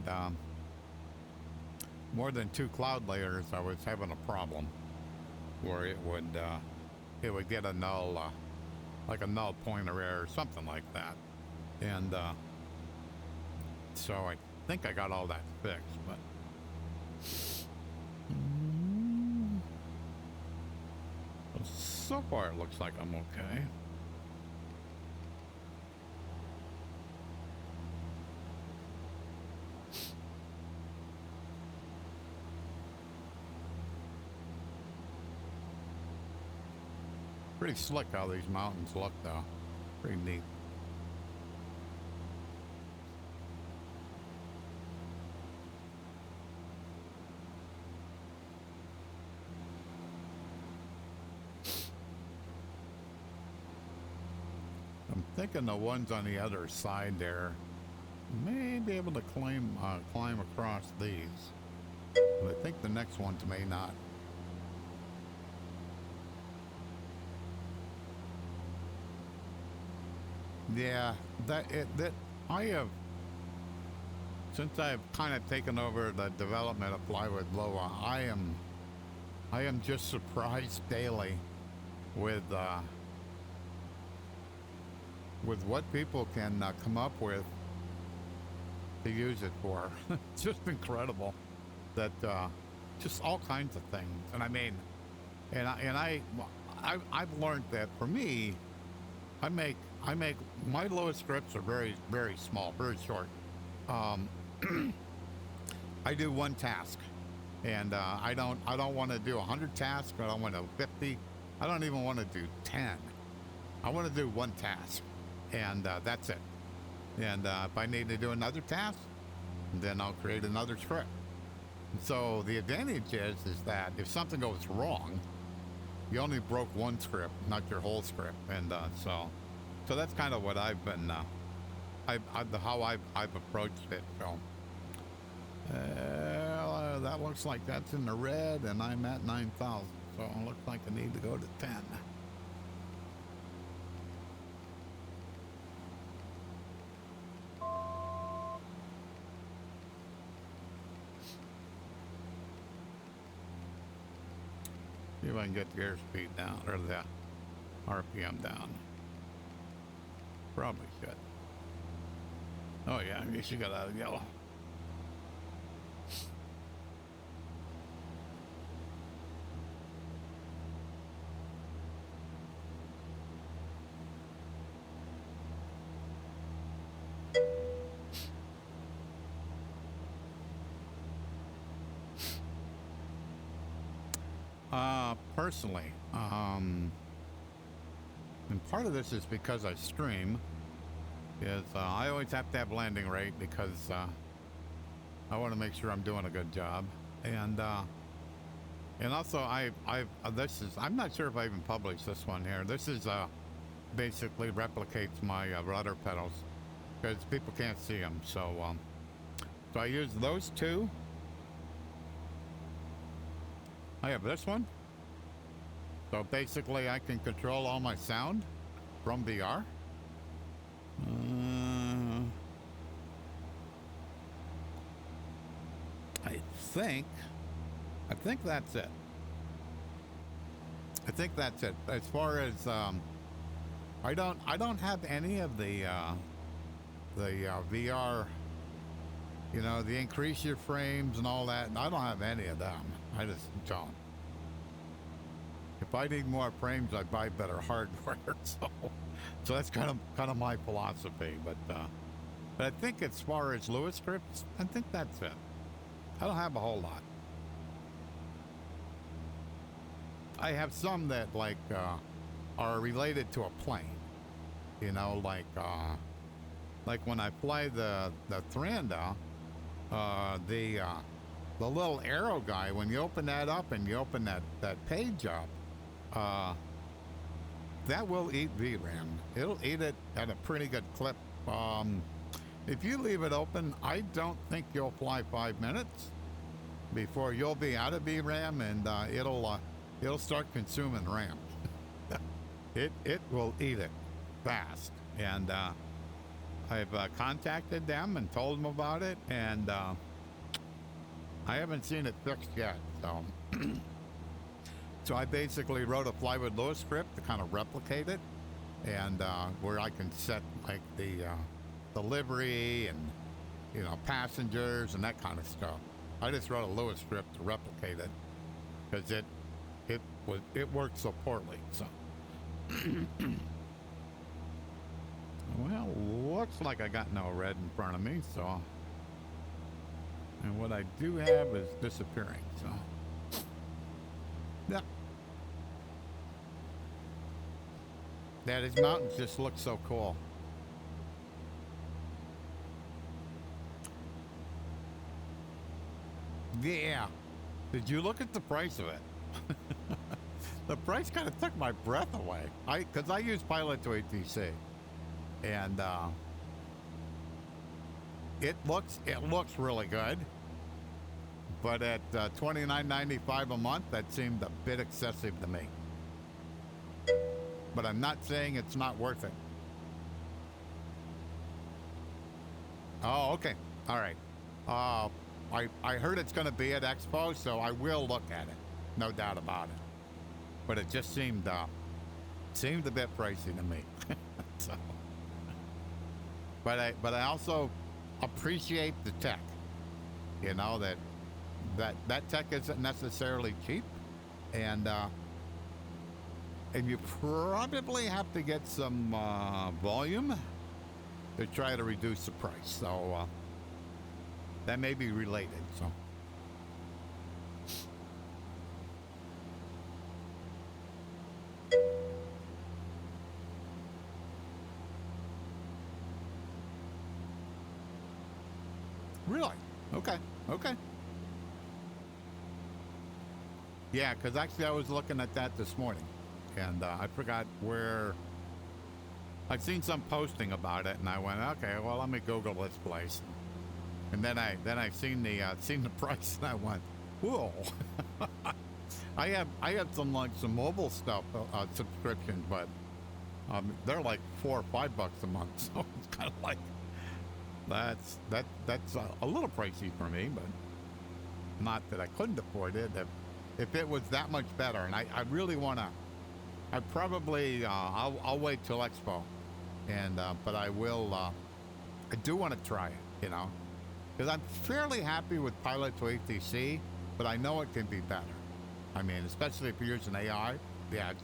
more than 2 cloud layers, I was having a problem where it would get a null, like a null pointer error or something like that. And so I think I got all that fixed, but so far it looks like I'm okay. Pretty slick how these mountains look, though. Pretty neat. I'm thinking the ones on the other side there may be able to climb across these, but I think the next ones may not. Yeah, that I have, since I've kind of taken over the development of plywood Loa, I am just surprised daily with what people can come up with to use it for. It's just incredible that just all kinds of things. And I mean, I've learned that for me, I make my lowest scripts are very, very small, very short. I do one task, and I don't want to do 100 tasks. I don't want to 50. I don't even want to do 10. I want to do one task, and that's it. And if I need to do another task, then I'll create another script. And so the advantage is that if something goes wrong, you only broke one script, not your whole script. And so that's kind of what I've been, how I've approached it. So that looks like that's in the red, and I'm at 9,000. So it looks like I need to go to 10. See if I can get the airspeed down, or the RPM down. Probably should. Oh yeah, I guess you got out of yellow. Personally, and part of this is because I stream, is I always have to have landing rate because I want to make sure I'm doing a good job, and also I'm not sure if I even published this one here. This is basically replicates my rudder pedals because people can't see them, so I use those two. I have this one. So basically I can control all my sound from VR. I think that's it. I think that's it. As far as I don't have any of the VR, you know, the increase your frames and all that. I don't have any of them. I just don't. If I need more frames, I buy better hardware. So that's kind of my philosophy. But I think as far as Lewis scripts, I think that's it. I don't have a whole lot. I have some that are related to a plane. You know, like when I fly the Thranduil, the little arrow guy, when you open that up and you open that page up, that will eat VRAM. It'll eat it at a pretty good clip. If you leave it open, I don't think you'll fly 5 minutes before you'll be out of VRAM, and it'll start consuming RAM. It will eat it fast. And I've contacted them and told them about it, and I haven't seen it fixed yet. So, so I basically wrote a Fly with Lewis script to kind of replicate it, and where I can set like the livery and, you know, passengers and that kind of stuff. I just wrote a Lewis script to replicate it because it worked so poorly. So, well, looks like I got no red in front of me. So, and what I do have is disappearing. So, yeah. Yeah, these mountains just look so cool. Yeah. Did you look at the price of it? The price kind of took my breath away. Because I use Pilot to ATC, and it looks really good. But at $29.95 a month, that seemed a bit excessive to me. But I'm not saying it's not worth it. Oh, okay. All right. I heard it's going to be at Expo, so I will look at it. No doubt about it. But it just seemed a bit pricey to me. So, but I also appreciate the tech. You know, that tech isn't necessarily cheap, and you probably have to get some volume to try to reduce the price. So that may be related. So. Really? Okay. Okay. Yeah, because actually I was looking at that this morning, and I forgot where. I'd seen some posting about it, and I went, okay, well, let me Google this place. And then I seen the price, and I went, whoa. I have some mobile stuff subscriptions, but they're like $4 or $5 a month, so it's kind of like that's a little pricey for me, but not that I couldn't afford it. If it was that much better, and I really want to, I probably I'll wait till Expo, and but I will I do want to try it, you know, because I'm fairly happy with Pilot to ATC, but I know it can be better. I mean, especially if you're using AI, yeah,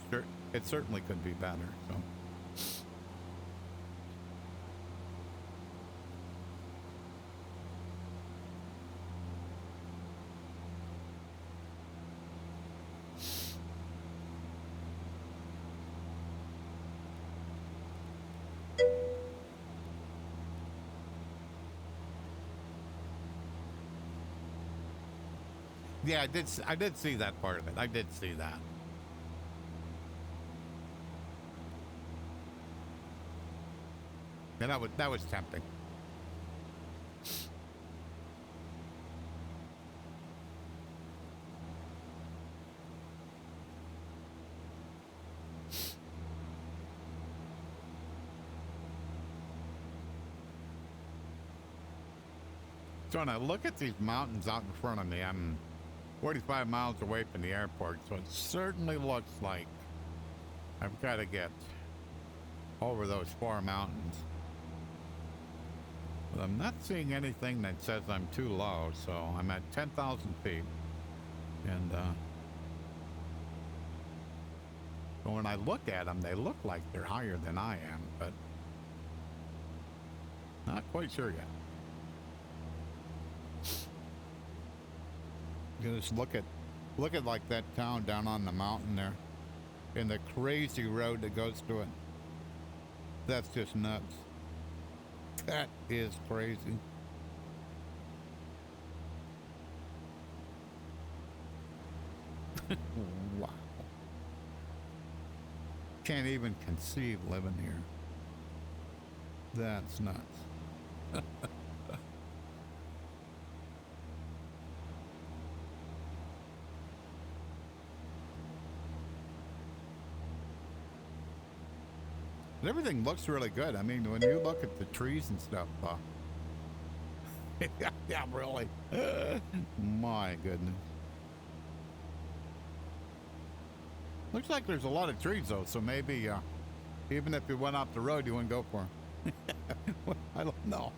it certainly could be better. So. Yeah, I did see that part of it. I did see that. And that was tempting. So when I look at these mountains out in front of me, I'm 45 miles away from the airport, so it certainly looks like I've got to get over those 4 mountains. But I'm not seeing anything that says I'm too low, so I'm at 10,000 feet. And so when I look at them, they look like they're higher than I am, but not quite sure yet. You just look at like that town down on the mountain there, and the crazy road that goes to it. That's just nuts. That is crazy. Wow. Can't even conceive living here. That's nuts. Everything looks really good. I mean, when you look at the trees and stuff, yeah, really. My goodness. Looks like there's a lot of trees, though, so maybe even if you went off the road, you wouldn't go for them. I don't know.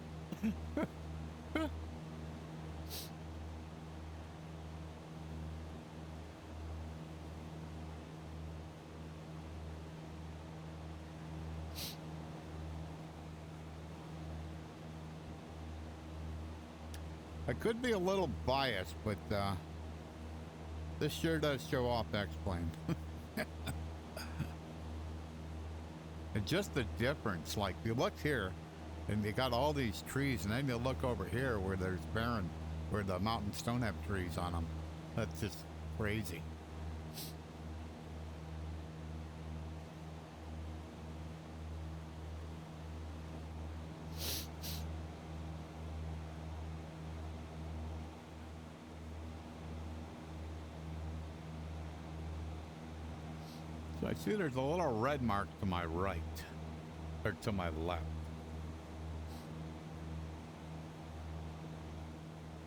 I could be a little biased, but this sure does show off X-Plane. And just the difference, like you look here and you got all these trees, and then you look over here where there's barren, where the mountains don't have trees on them. That's just crazy. So I see there's a little red mark to my right, or to my left.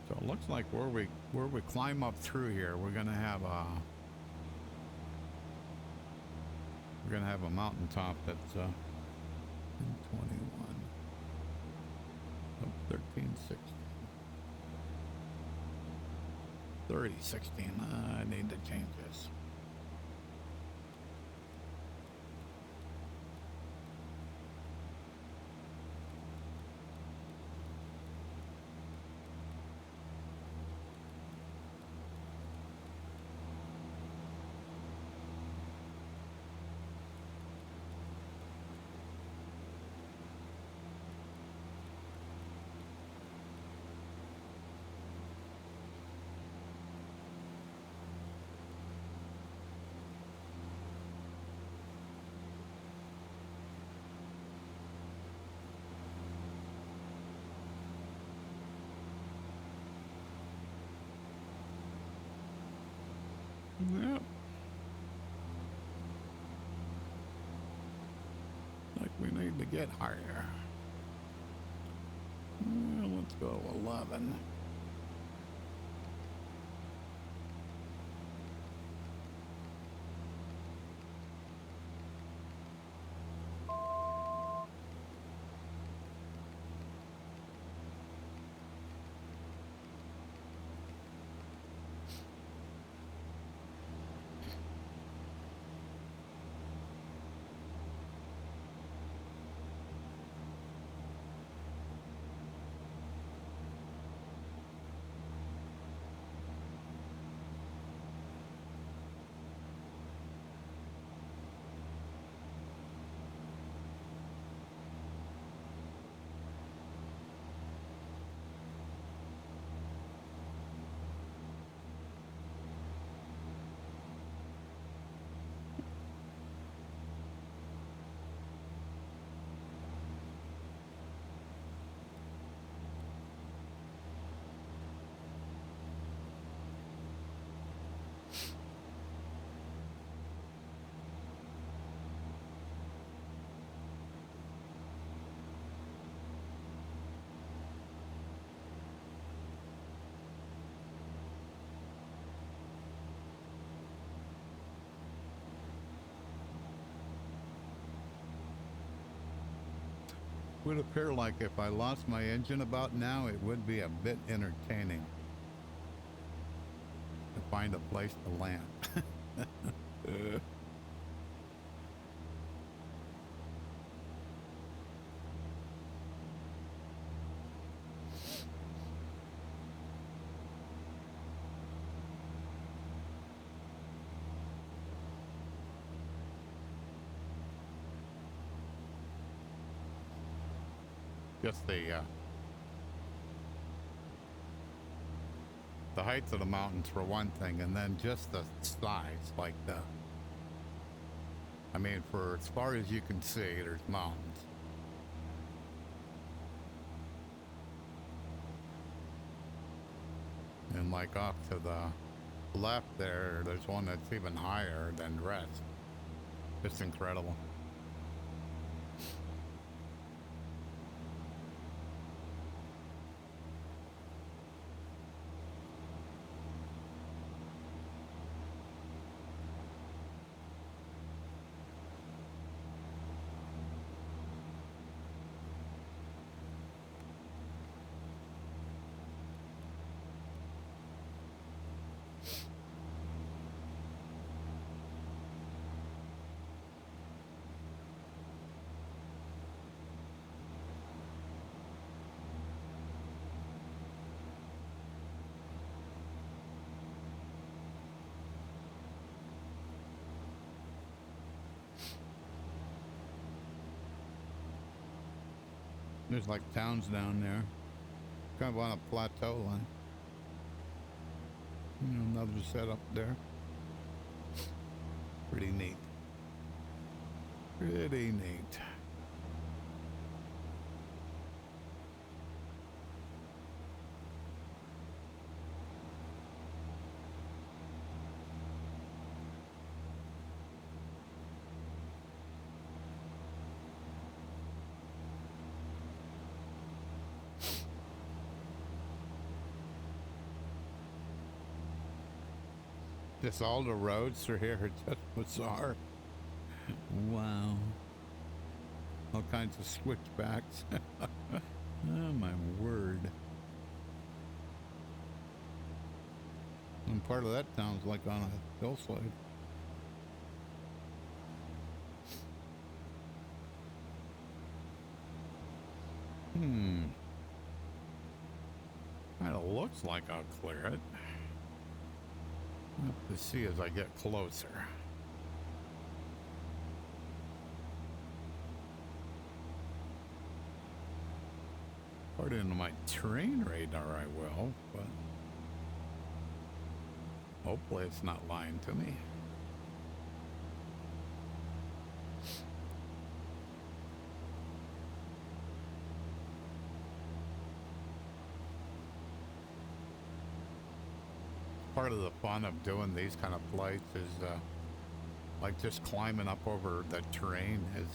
So it looks like where we climb up through here, we're gonna have a mountaintop that's 21, oh, 13, 16, 30, 16. I need to change this. Yep. Like we need to get higher. Well, let's go 11. Would appear like if I lost my engine about now, it would be a bit entertaining to find a place to land. Just the heights of the mountains for one thing, and then just the size, like I mean, for as far as you can see, there's mountains. And like off to the left there, there's one that's even higher than the rest. It's incredible. There's like towns down there, kind of on a plateau line. You know, another setup there. Pretty neat. Pretty neat. Just all the roads through here are just bizarre. Wow. All kinds of switchbacks. Oh my word. And part of that town's like on a hillside. Kind of looks like I'll clear it. I'll have to see as I get closer. According to my terrain radar, I will, but hopefully it's not lying to me. Part of the fun of doing these kind of flights is like just climbing up over the terrain is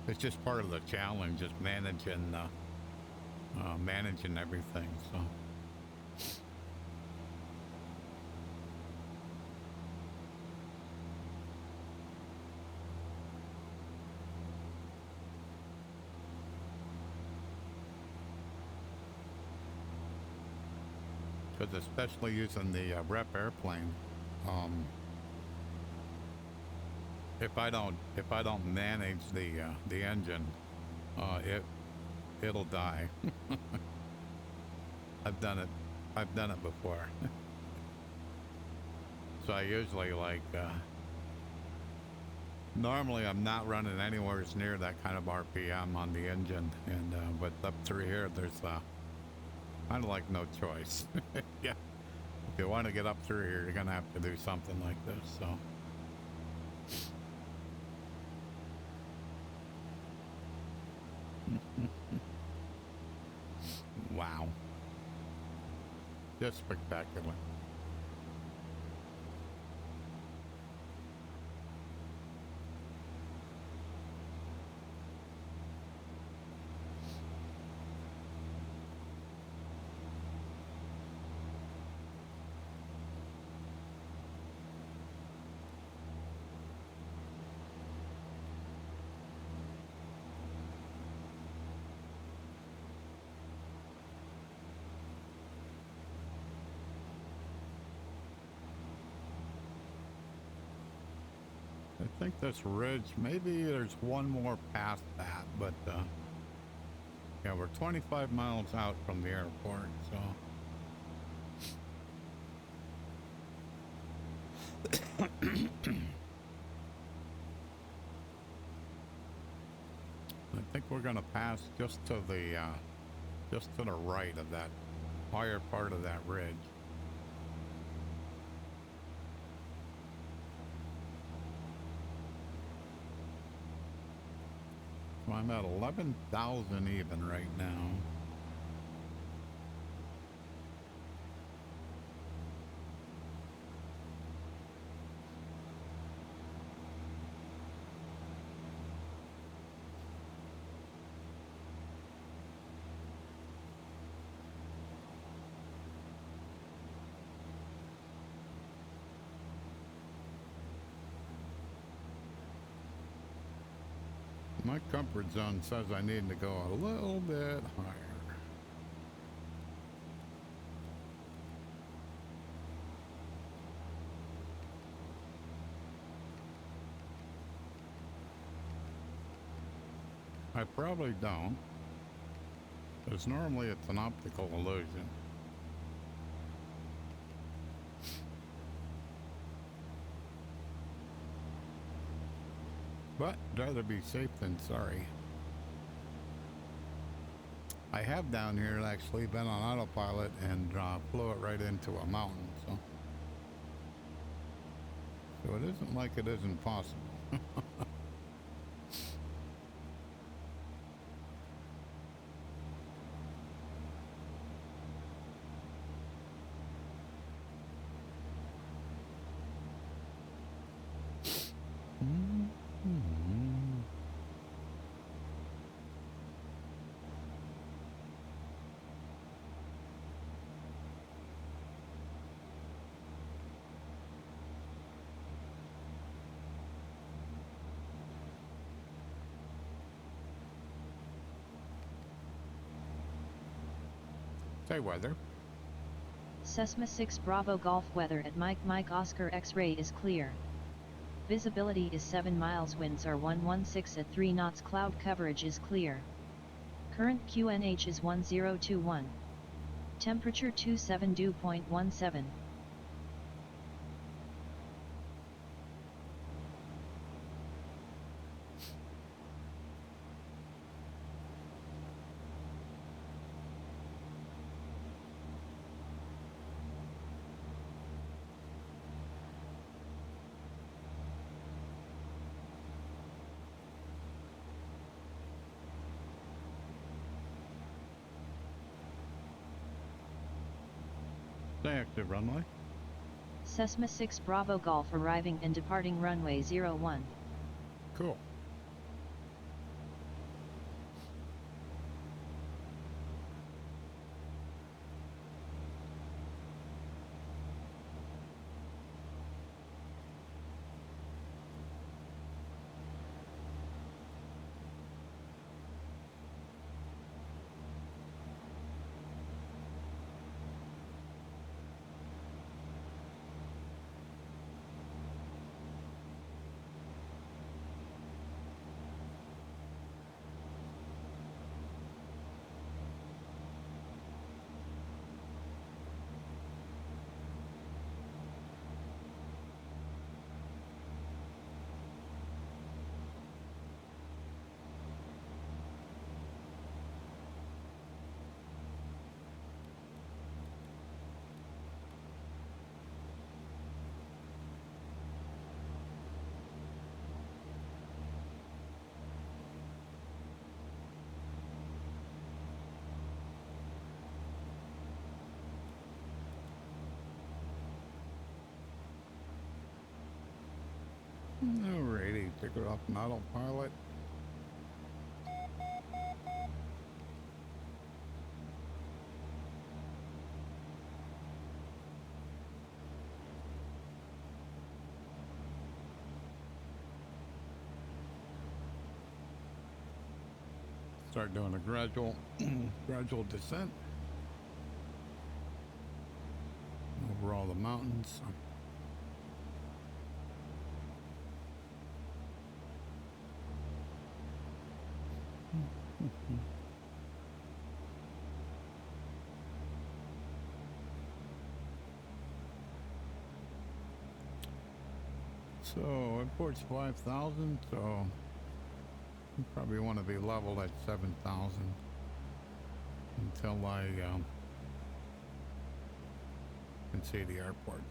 it's just part of the challenge, just managing everything. So because especially using the rep airplane, if I don't manage the engine, it'll die. I've done it before. So I usually like normally I'm not running anywhere near that kind of RPM on the engine, and but up through here there's kind of like no choice. Yeah, if you want to get up through here, you're gonna have to do something like this. So. Wow. Just spectacular. think this ridge, maybe there's one more past that, but yeah, we're 25 miles out from the airport, so. I think we're gonna pass just to the right of that higher part of that ridge. So I'm at 11,000 even right now. My comfort zone says I need to go a little bit higher. I probably don't, because normally it's an optical illusion. But rather be safe than sorry. I have down here actually been on autopilot and flew it right into a mountain, so it isn't like it isn't possible. Say weather. Cessna 6 Bravo Golf weather at Mike Oscar X-ray is clear. Visibility is 7 miles, winds are 116 at 3 knots, cloud coverage is clear. Current QNH is 1021. Temperature 27 dew.17. Stay active runway. Cessna 6 Bravo Golf arriving and departing runway 01. Cool. Alrighty, take it off an autopilot. Start doing a gradual descent over all the mountains. So import's 5,000, so you probably want to be leveled at 7,000 until I can see the airport.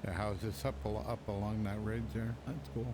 The houses up along that ridge there. That's cool.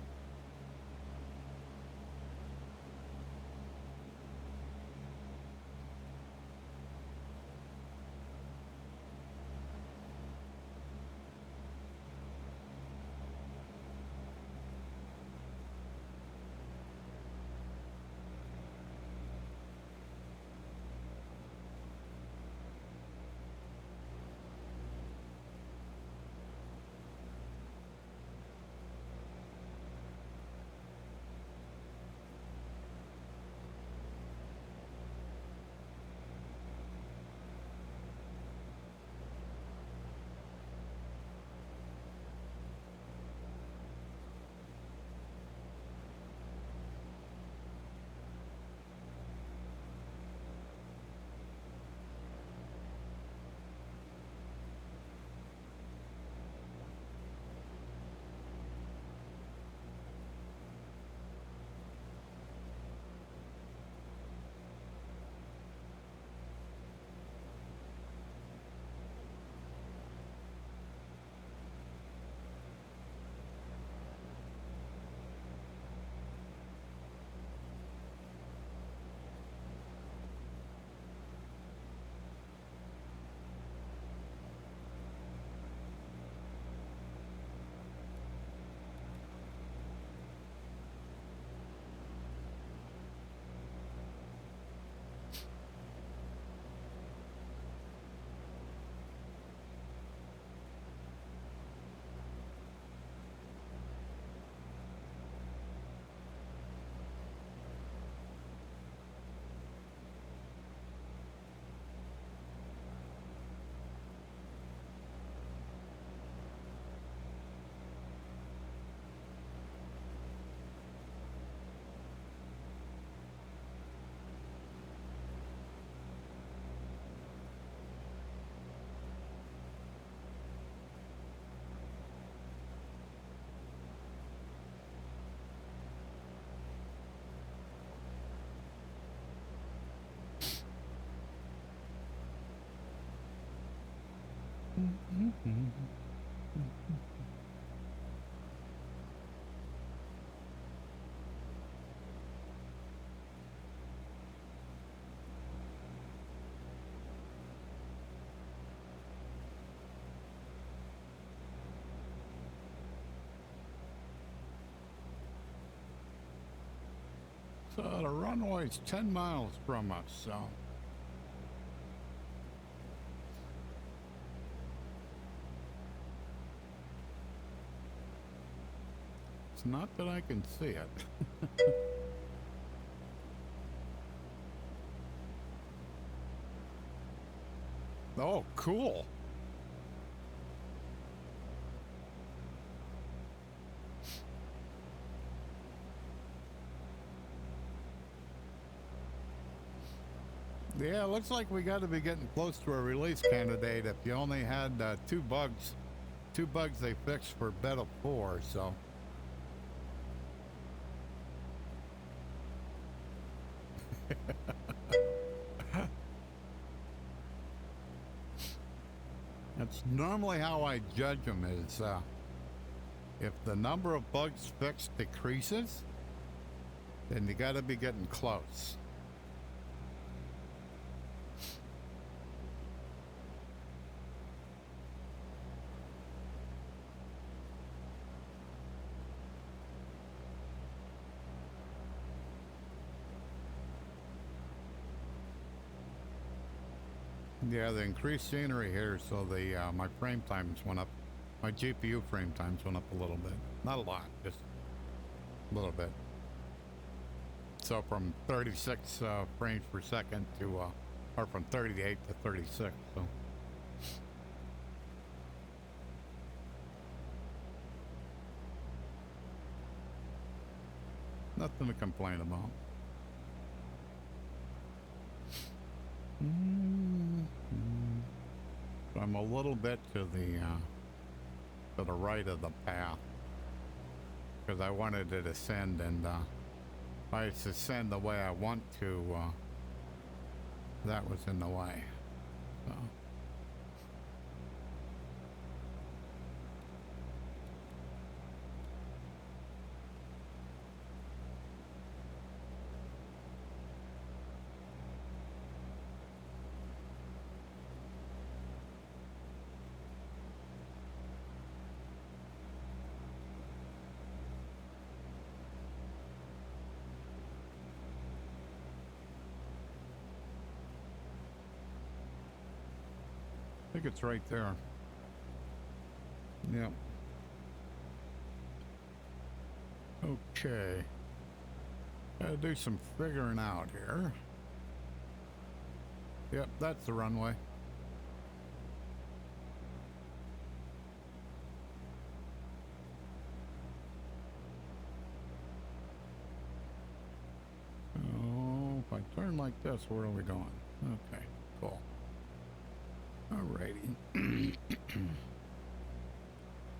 So the runway's 10 miles from us, so. It's not that I can see it. Oh, cool. Yeah, looks like we got to be getting close to a release candidate if you only had two bugs they fixed for beta 4, so. That's normally how I judge them is if the number of bugs fixed decreases, then you got to be getting close. Yeah, the increased scenery here, so the my frame times went up. My GPU frame times went up a little bit. Not a lot, just a little bit. So from 36 frames per second to, or from 38 to 36, so. Nothing to complain about. So I'm a little bit to the right of the path because I wanted to descend, and if I descend the way I want to, that was in the way. So. I think it's right there. Yep. Okay. Gotta do some figuring out here. Yep, that's the runway. Oh, if I turn like this, where are we going? Okay, cool. Alrighty.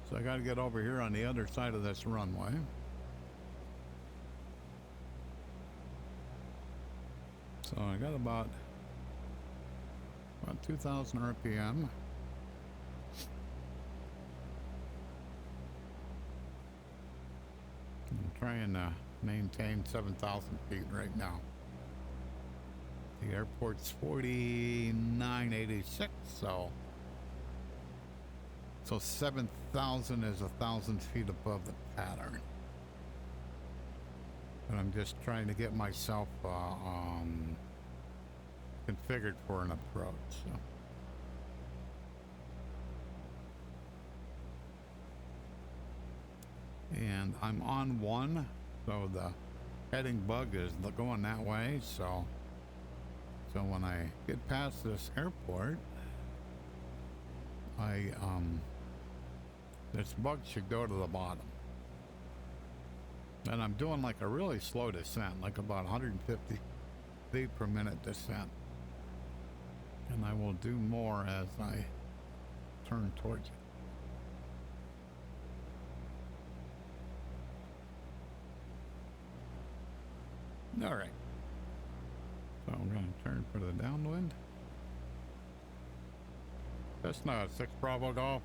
So I gotta get over here on the other side of this runway. So I got about 2,000 RPM. I'm trying to maintain 7,000 feet right now. The airport's 4986, so 7,000 is 1,000 feet above the pattern. And I'm just trying to get myself configured for an approach. So. And I'm on one, so the heading bug is going that way, so when I get past this airport, this bug should go to the bottom. And I'm doing like a really slow descent, like about 150 feet per minute descent. And I will do more as I turn towards it. All right. So I'm going to turn for the downwind. That's not 6 Bravo Golf.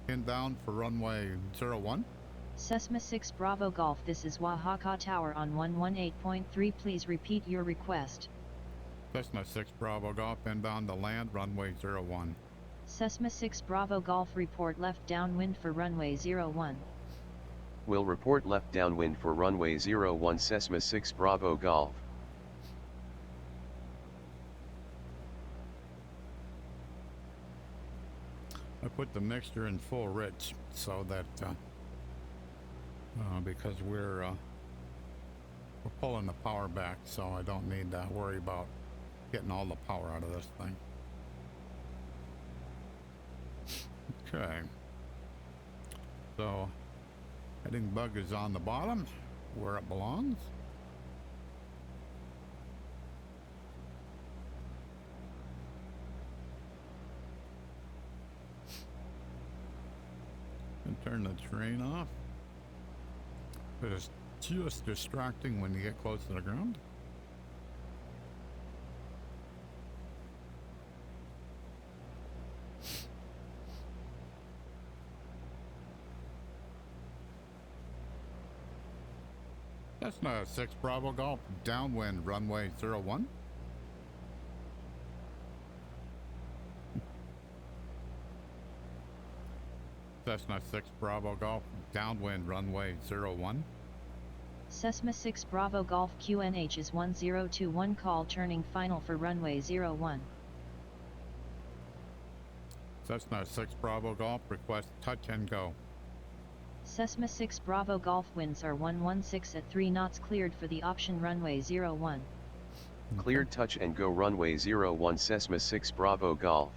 Inbound for runway 01. Cessna 6 Bravo Golf, this is Oaxaca Tower on 118.3. Please repeat your request. Cessna 6 Bravo Golf, inbound to land, runway 01. Cessna 6 Bravo Golf, report left downwind for runway 01. Will report left downwind for runway 01 Cessna 6 Bravo Golf. I put the mixture in full rich so that because we're pulling the power back, so I don't need to worry about getting all the power out of this thing. Okay. So heading bug is on the bottom where it belongs. And turn the train off. It is just distracting when you get close to the ground. That's not a 6 Bravo Golf, downwind runway 01. Cessna 6 Bravo Golf, downwind runway 01. Cessna 6 Bravo Golf QNH is 1021, call turning final for runway 01. Cessna 6 Bravo Golf, request touch and go. Cessna 6 Bravo Golf, winds are 116 at 3 knots, cleared for the option runway 01. Cleared touch and go runway 01 Cessna 6 Bravo Golf.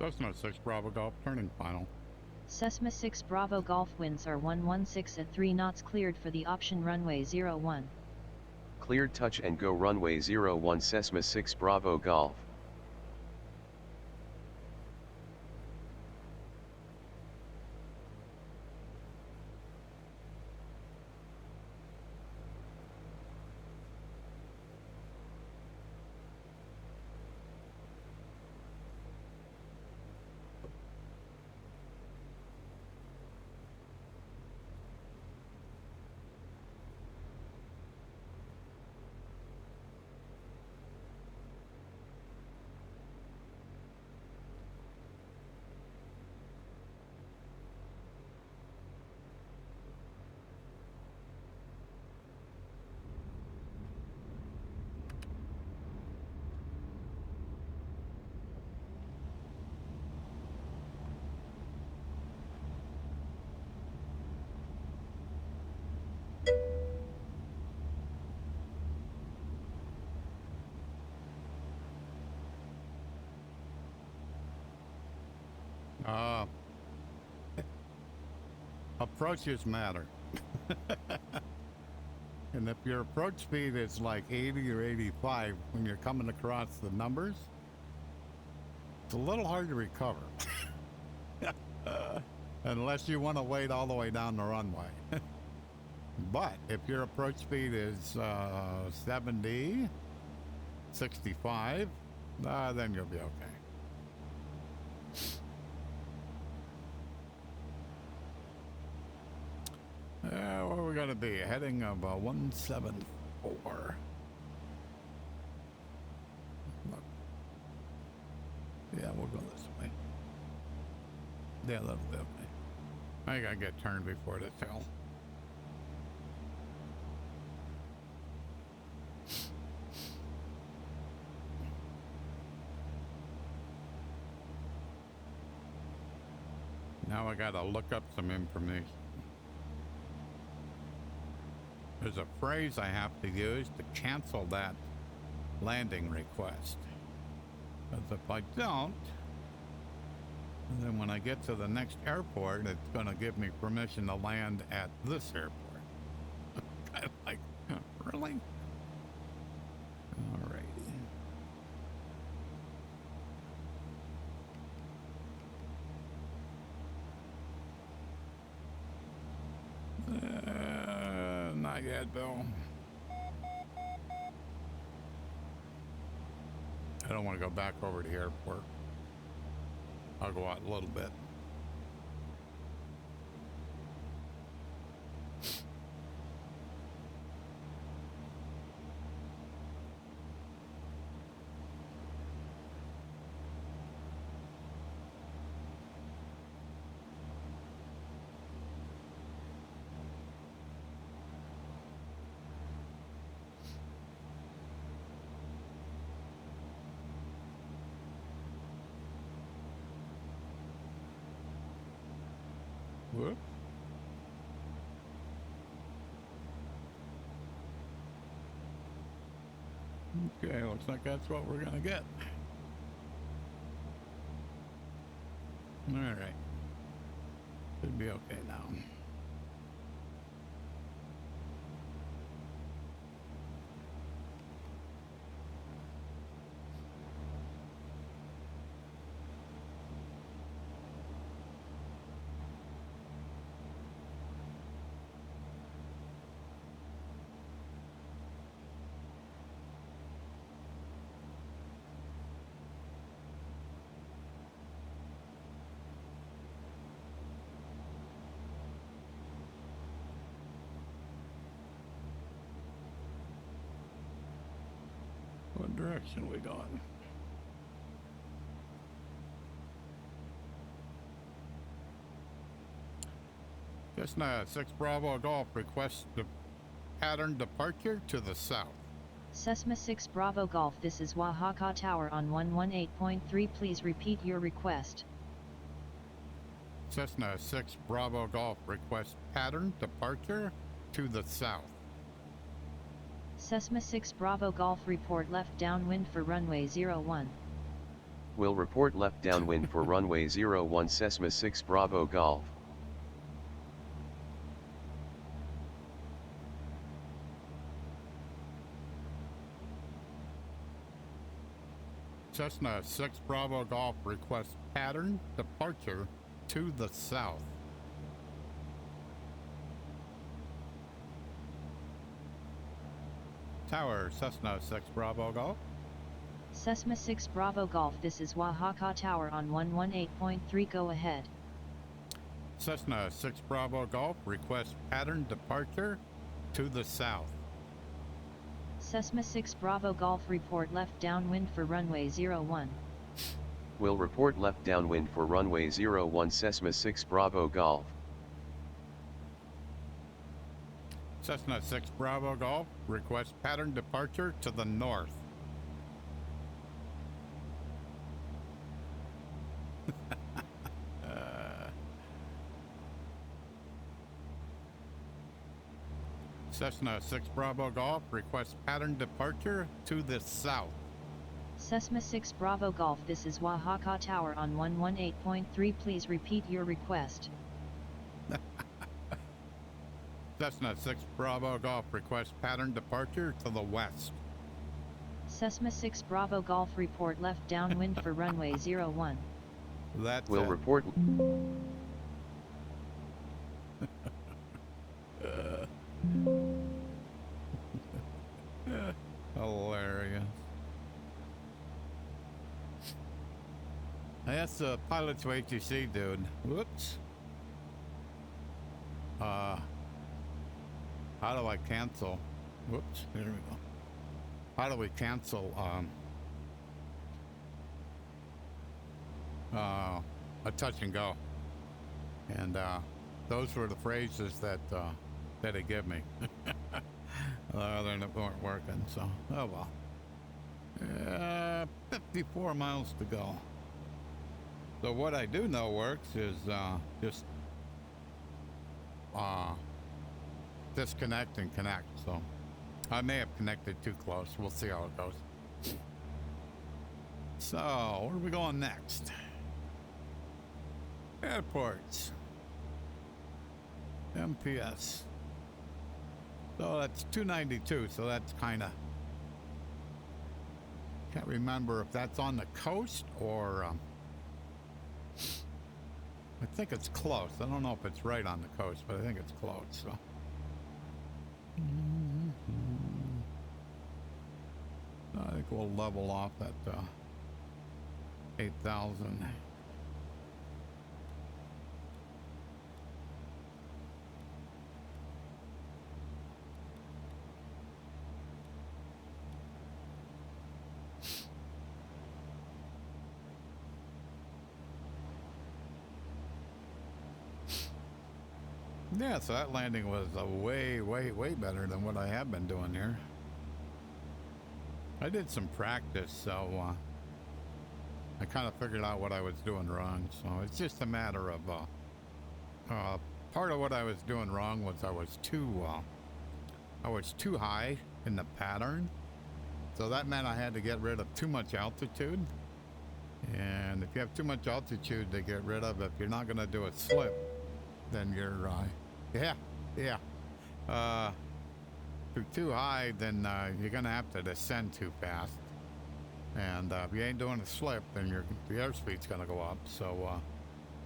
Cessna 6 Bravo Golf turning final. Cessna 6 Bravo Golf winds are 116 at 3 knots, cleared for the option runway 01. Cleared touch and go runway 01 Cessna 6 Bravo Golf. Approaches matter. And if your approach speed is like 80 or 85 when you're coming across the numbers, it's a little hard to recover. Unless you want to wait all the way down the runway. But if your approach speed is 70, 65, then you'll be okay. Where are we going to be? Heading of 174. Yeah, we'll go this way. Yeah, that'll be okay. I gotta get turned before this hill. Now I gotta look up some information. There's a phrase I have to use to cancel that landing request. Because if I don't, then when I get to the next airport, it's going to give me permission to land at this airport. I'm like, really? Alrighty. Not yet, Bill. I don't want to go back over to the airport. I'll go out a little bit. Whoop. Okay, looks like that's what we're gonna get. All right. Should be okay now. What direction we going? Cessna 6 Bravo Golf requests the pattern departure to the south. Cessna 6 Bravo Golf, this is Oaxaca Tower on 118.3. Please repeat your request. Cessna 6 Bravo Golf requests pattern departure to the south. Cessna 6 Bravo Golf, report left downwind for runway 01. Will report left downwind for runway 01 Cessna 6 Bravo Golf. Cessna 6 Bravo Golf requests pattern departure to the south. Tower, Cessna 6 Bravo Golf. Cessna 6 Bravo Golf, this is Oaxaca Tower on 118.3, go ahead. Cessna 6 Bravo Golf requests pattern departure to the south. Cessna 6 Bravo Golf, report left downwind for runway 01. Will report left downwind for runway 01 Cessna 6 Bravo Golf. Cessna 6 Bravo Golf requests pattern departure to the north. Cessna 6 Bravo Golf requests pattern departure to the south. Cessna 6 Bravo Golf, this is Oaxaca Tower on 118.3, please repeat your request. Cessna 6 Bravo Golf requests pattern departure to the west. Cessna 6 Bravo Golf, report left downwind for runway 01. That's Will it. report. Hilarious. That's the pilot's ATC, dude. Whoops. How do I cancel? Whoops, there we go. How do we cancel a touch and go? And those were the phrases that that it gave me. Then it weren't working, so oh well. 54 miles to go. So what I do know works is just disconnect and connect. So I may have connected too close. We'll see how it goes. So where are we going next? Airports. MPS. So that's 292. So that's kind of, can't remember if that's on the coast or I think it's close. I don't know if it's right on the coast, but I think it's close. So. I think we'll level off at 8,000. Yeah, so that landing was way better than what I have been doing here. I did some practice, so I kind of figured out what I was doing wrong. So it's just a matter of part of what I was doing wrong was I was too high in the pattern. So that meant I had to get rid of too much altitude. And if you have too much altitude to get rid of, if you're not going to do a slip, then you're if you're too high, then you're gonna have to descend too fast, and if you ain't doing a slip, then the airspeed's gonna go up. So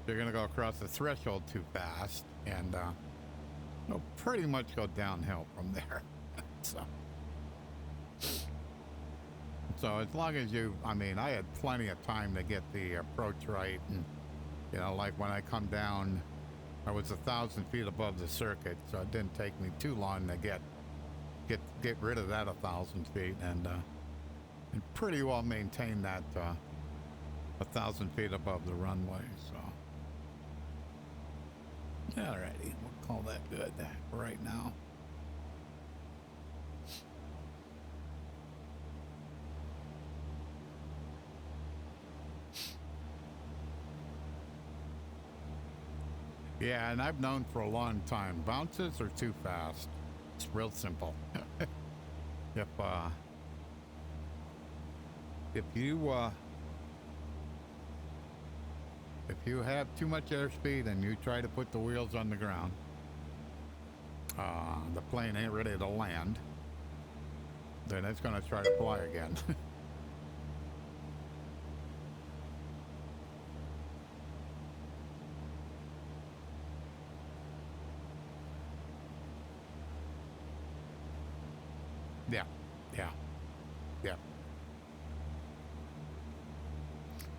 you're gonna go across the threshold too fast, and you'll pretty much go downhill from there. So as long as I I had plenty of time to get the approach right, and like when I come down, I was 1,000 feet above the circuit, so it didn't take me too long to get rid of that 1,000 feet, and pretty well maintain that 1,000 feet above the runway. So, alrighty, we'll call that good right now. Yeah, and I've known for a long time, bounces are too fast. It's real simple. If If you have too much airspeed and you try to put the wheels on the ground, the plane ain't ready to land, then it's going to try to fly again. Yeah, yeah, yeah.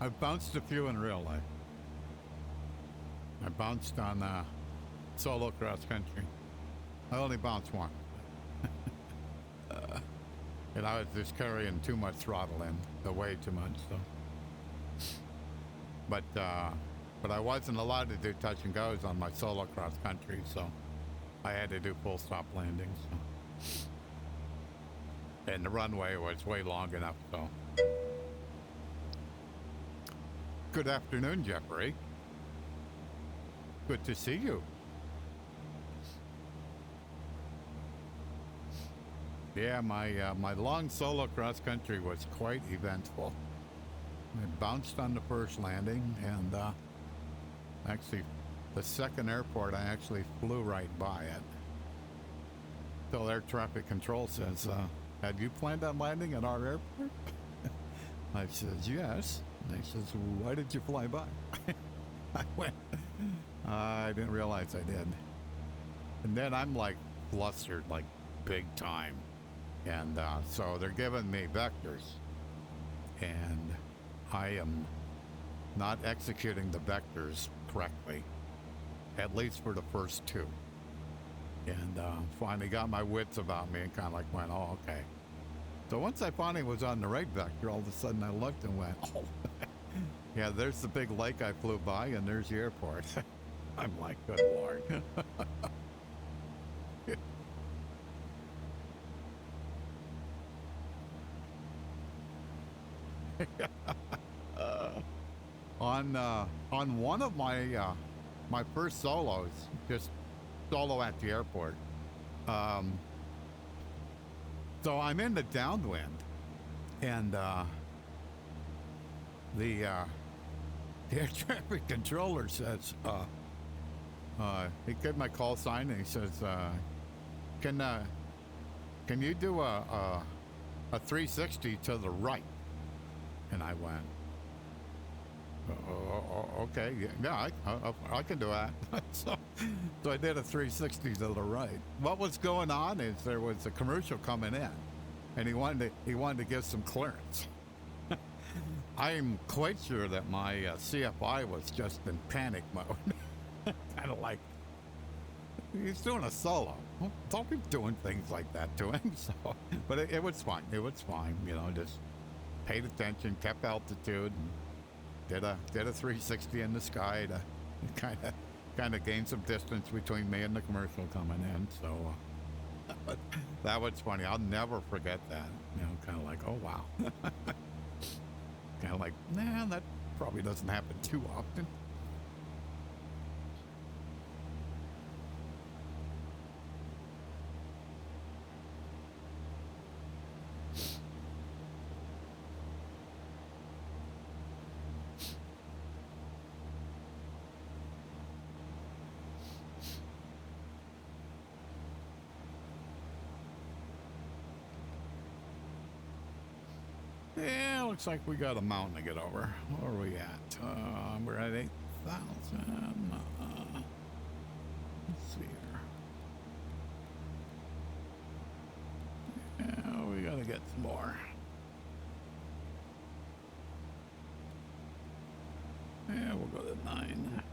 I've bounced a few in real life. I bounced on solo cross country. I only bounced one. And I was just carrying too much throttle in, the way too much, so. But I wasn't allowed to do touch and goes on my solo cross country, so I had to do full stop landings. So. And the runway was way long enough, so. Good afternoon, Jeffrey. Good to see you. Yeah, my long solo cross country was quite eventful. I bounced on the first landing, and actually, the second airport, I actually flew right by it. Till air traffic control says, "Had you planned on landing at our airport?" I says, "Yes." And they says, "Why did you fly by?" I went, I didn't realize I did. And then I'm like flustered, like big time. And so they're giving me vectors. And I am not executing the vectors correctly, at least for the first two. And finally got my wits about me and kind of like went, oh, okay. So once I finally was on the right vector, all of a sudden I looked and went, oh, yeah, there's the big lake I flew by, and there's the airport. I'm like, good Lord. On one of my my first solos, just solo at the airport. So I'm in the downwind, and the air traffic controller says, he gave my call sign, and he says, can you do a 360 to the right? And I went, okay, yeah, I can do that. so I did a 360 to the right. What was going on is there was a commercial coming in, and he wanted to give some clearance. I'm quite sure that my CFI was just in panic mode. Kind of like, he's doing a solo. Don't be doing things like that to him. So, but it was fine. It was fine. You know, just paid attention, kept altitude, and did a 360 in the sky to kind of gain some distance between me and the commercial coming in. So that was funny. I'll never forget that. You know, kind of like, oh wow. Kind of like, nah, that probably doesn't happen too often. Yeah, looks like we got a mountain to get over. Where are we at? We're at 8,000. Let's see here. Yeah, we gotta get some more. Yeah, we'll go to 9.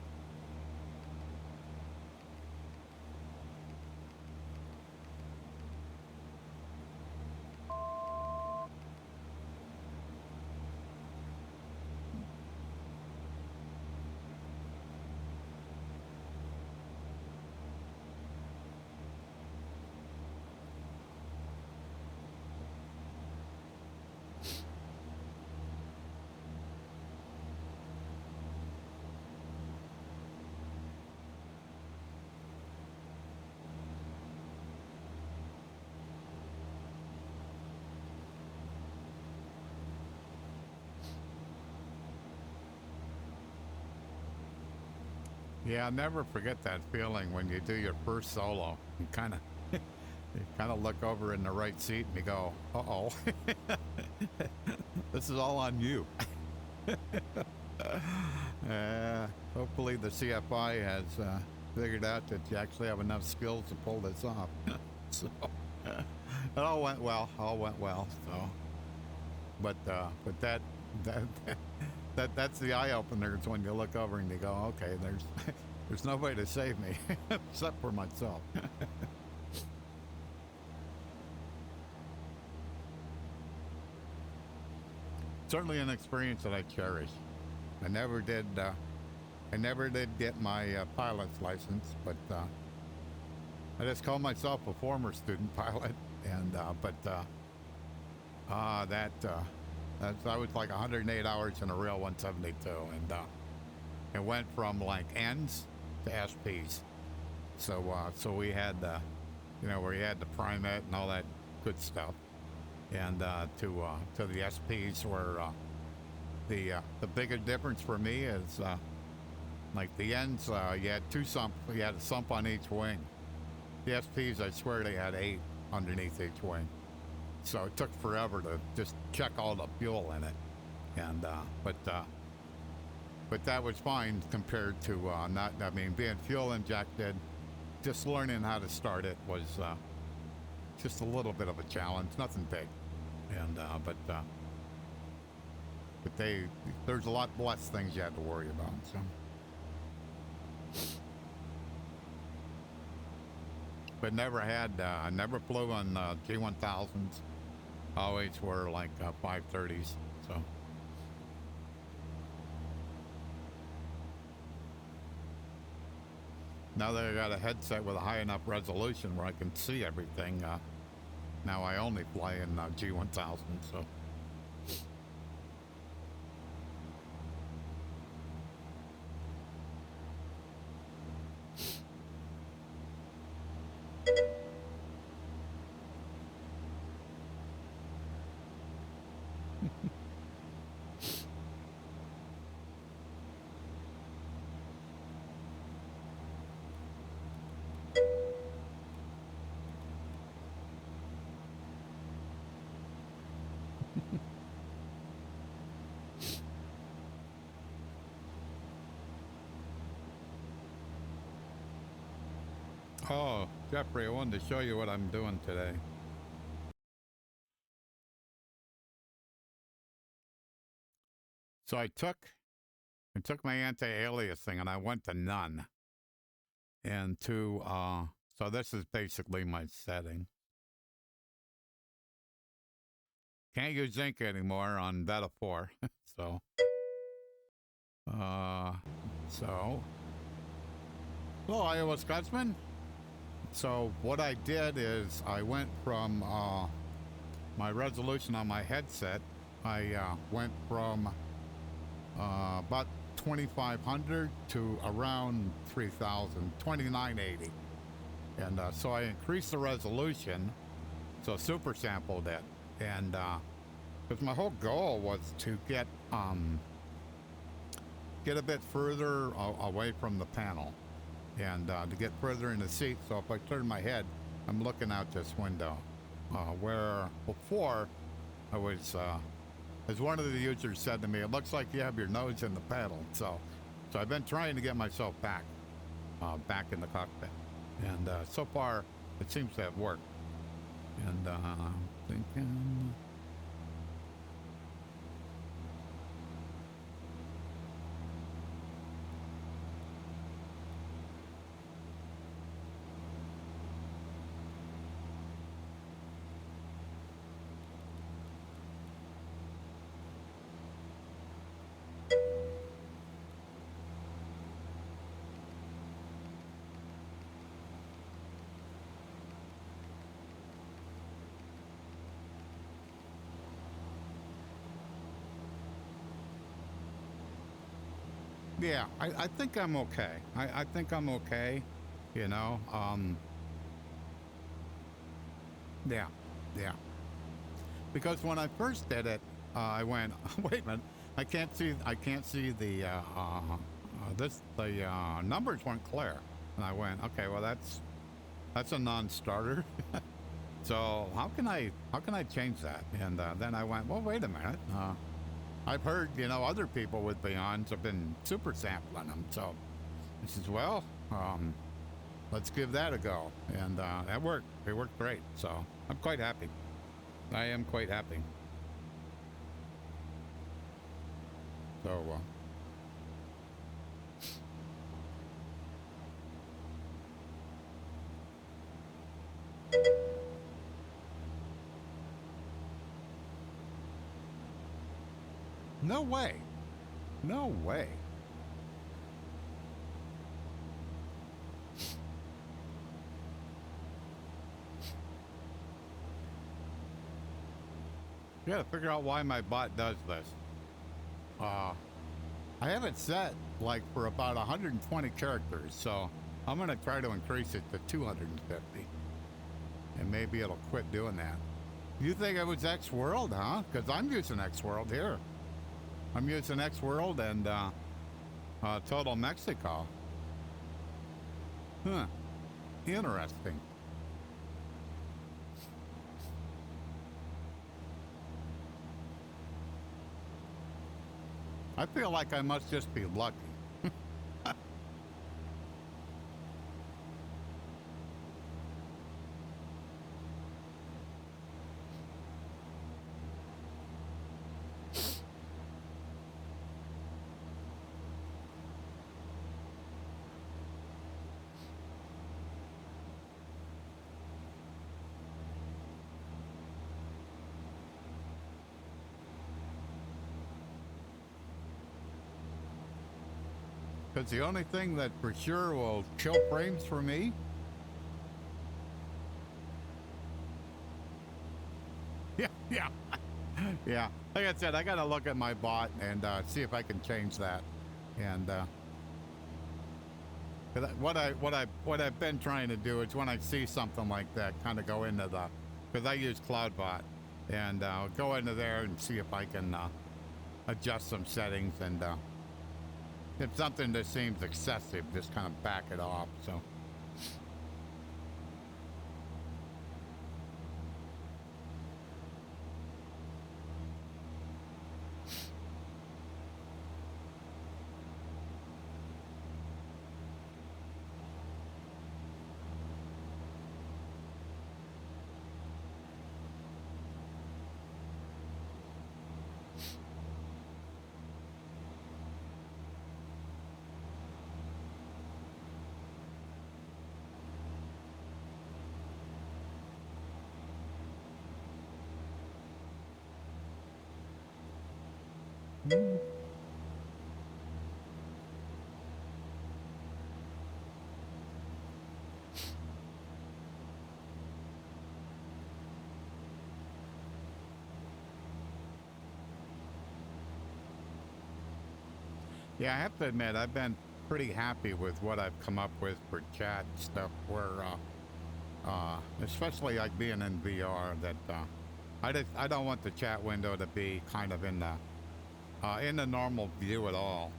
Yeah, I'll never forget that feeling when you do your first solo. You kind of you kind of look over in the right seat and you go, "Uh-oh, this is all on you." Hopefully the CFI has figured out that you actually have enough skills to pull this off. So it all went well. All went well. So, but that's the eye opener. It's when you look over and you go, okay, there's nobody to save me except for myself. Certainly an experience that I cherish. I never did get my pilot's license, but I just call myself a former student pilot, and that was like 108 hours in a real 172, and it went from like N's to SPs. So we had where you had to prime it and all that good stuff, and to the SPs where the bigger difference for me is like the N's, you had you had a sump on each wing. The SPs, I swear they had 8 underneath each wing. So it took forever to just check all the fuel in it. And, but that was fine compared to being fuel injected. Just learning how to start it was just a little bit of a challenge, nothing big. And, but there's a lot less things you had to worry about, so. But never flew on G1000s. Always were like 530s, so. Now that I got a headset with a high enough resolution where I can see everything, now I only fly in G1000, so. Oh, Jeffrey, I wanted to show you what I'm doing today. So I took my anti-aliasing and I went to none. And so this is basically my setting. Can't use zinc anymore on Beta 4. So hello, Iowa Scotsman. So what I did is I went from my resolution on my headset. I went from about 2500 to around 3000, 2980. And so I increased the resolution, so super sampled it. And because my whole goal was to get a bit further away from the panel, and to get further in the seat. So if I turn my head, I'm looking out this window, where before I was, as one of the users said to me, it looks like you have your nose in the pedal. So I've been trying to get myself back in the cockpit, and so far it seems to have worked. And I'm thinking. Yeah, I think I'm okay. I think I'm okay, you know. Yeah. Because when I first did it, I went, wait a minute, I can't see the the numbers weren't clear. And I went, okay, well, that's a non-starter. So how can I change that? And then I went, well, wait a minute. I've heard, other people with Beyonds have been super sampling them. So I says, well, let's give that a go. And that worked. It worked great. So I'm quite happy. I am quite happy. So, no way. No way. You gotta figure out why my bot does this. I have it set like for about 120 characters, so I'm gonna try to increase it to 250. And maybe it'll quit doing that. You think it was X World, huh? Because I'm using X World here. I'm using X World and Total Mexico. Huh. Interesting. I feel like I must just be lucky. Because the only thing that for sure will kill frames for me yeah. Yeah. Like I said, I gotta look at my bot and see if I can change that. And what I've been trying to do is when I see something like that, kind of go into the, because I use CloudBot, and go into there and see if I can adjust some settings, and if something that seems excessive, just kind of back it off. So. Yeah, I have to admit, I've been pretty happy with what I've come up with for chat stuff, where, especially like being in VR, that I don't want the chat window to be kind of in the normal view at all,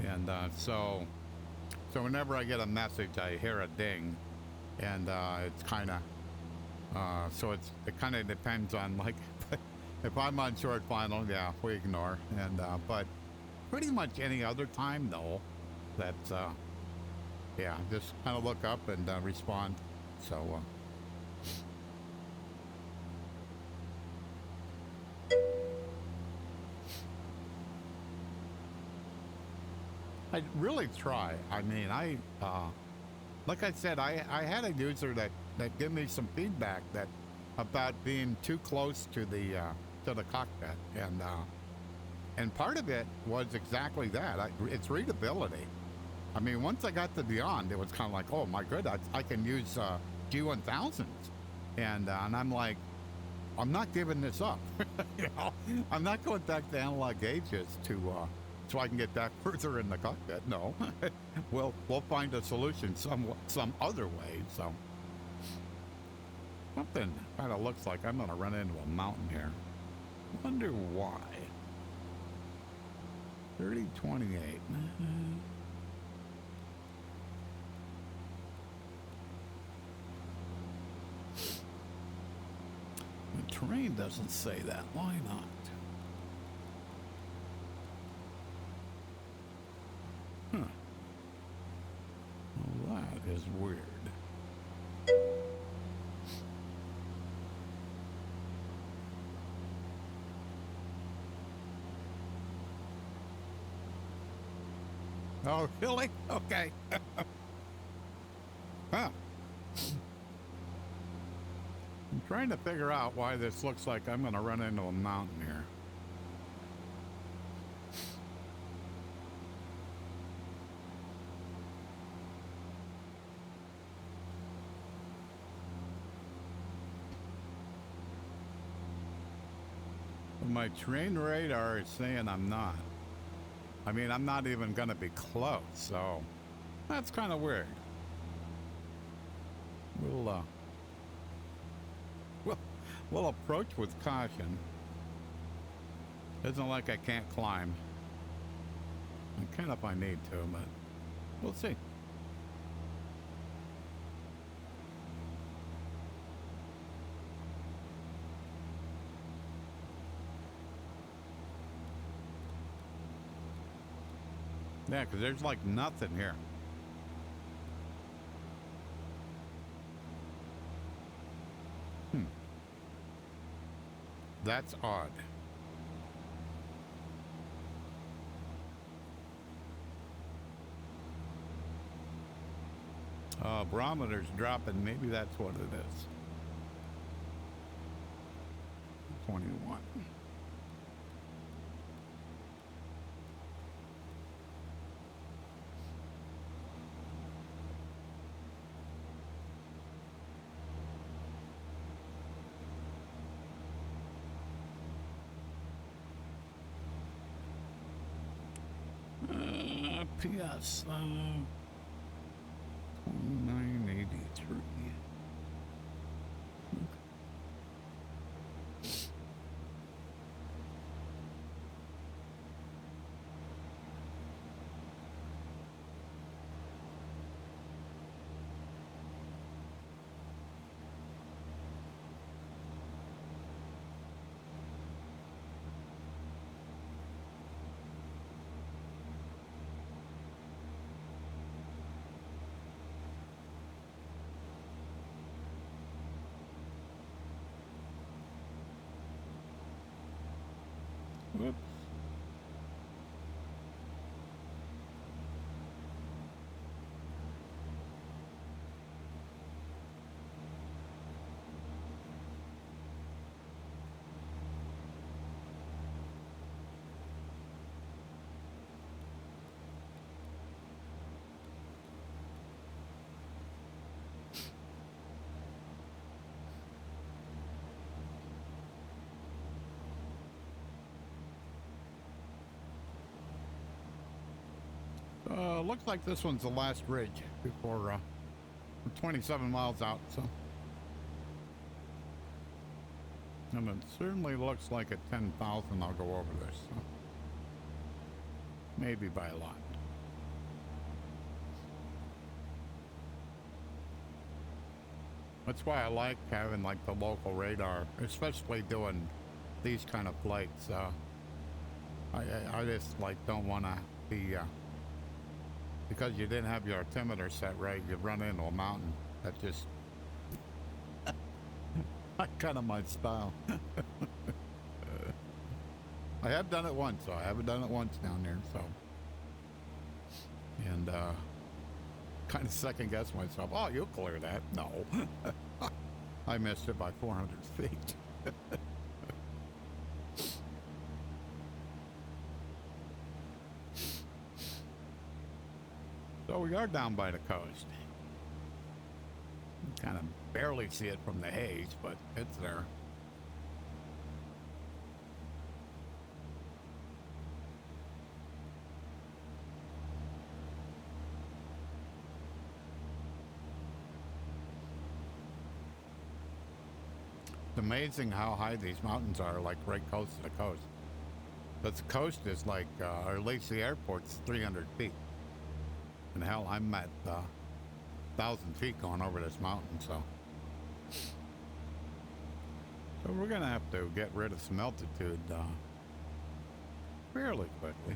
and so whenever I get a message, I hear a ding, and it's kind of it kind of depends on, like, if I'm on short final, yeah, we ignore, and but pretty much any other time, though, that's yeah, just kind of look up and respond. So I really try. I mean, like I said, I had a user that gave me some feedback that about being too close to the cockpit, and part of it was exactly that. It's readability. I mean, once I got to Beyond, it was kind of like, oh my goodness, I can use G1000s, and I'm like, I'm not giving this up. You know, I'm not going back to analog gauges so I can get back further in the cockpit. No, we'll find a solution some other way. So something kind of looks like I'm going to run into a mountain here. Wonder why. 3028. terrain doesn't say that. Why not? Huh. Well, that is weird. Oh, really? Okay. Huh. I'm trying to figure out why this looks like I'm going to run into a mountain here. My terrain radar is saying I'm not. I mean, I'm not even going to be close, so that's kind of weird. We'll approach with caution. Isn't like I can't climb. I can if I need to, but we'll see. Yeah, because there's like nothing here. That's odd. Barometer's dropping. Maybe that's what it is. 21. PS 2983. Whoops. Looks like this one's the last ridge before we're 27 miles out, so. And it certainly looks like at 10,000 I'll go over this, so. Maybe by a lot. That's why I like having like the local radar, especially doing these kind of flights. I just like don't want to be because you didn't have your altimeter set right, you run into a mountain. That just kind of my style. I have done it once, so I haven't done it once down there, so. And kind of second guess myself. Oh, you'll clear that. No. I missed it by 400 feet. So we are down by the coast. You kind of barely see it from the haze, but it's there. It's amazing how high these mountains are, like right close to the coast. But the coast is like, or at least the airport's 300 feet. And hell, I'm at 1,000 feet going over this mountain, so. So we're gonna have to get rid of some altitude fairly quickly.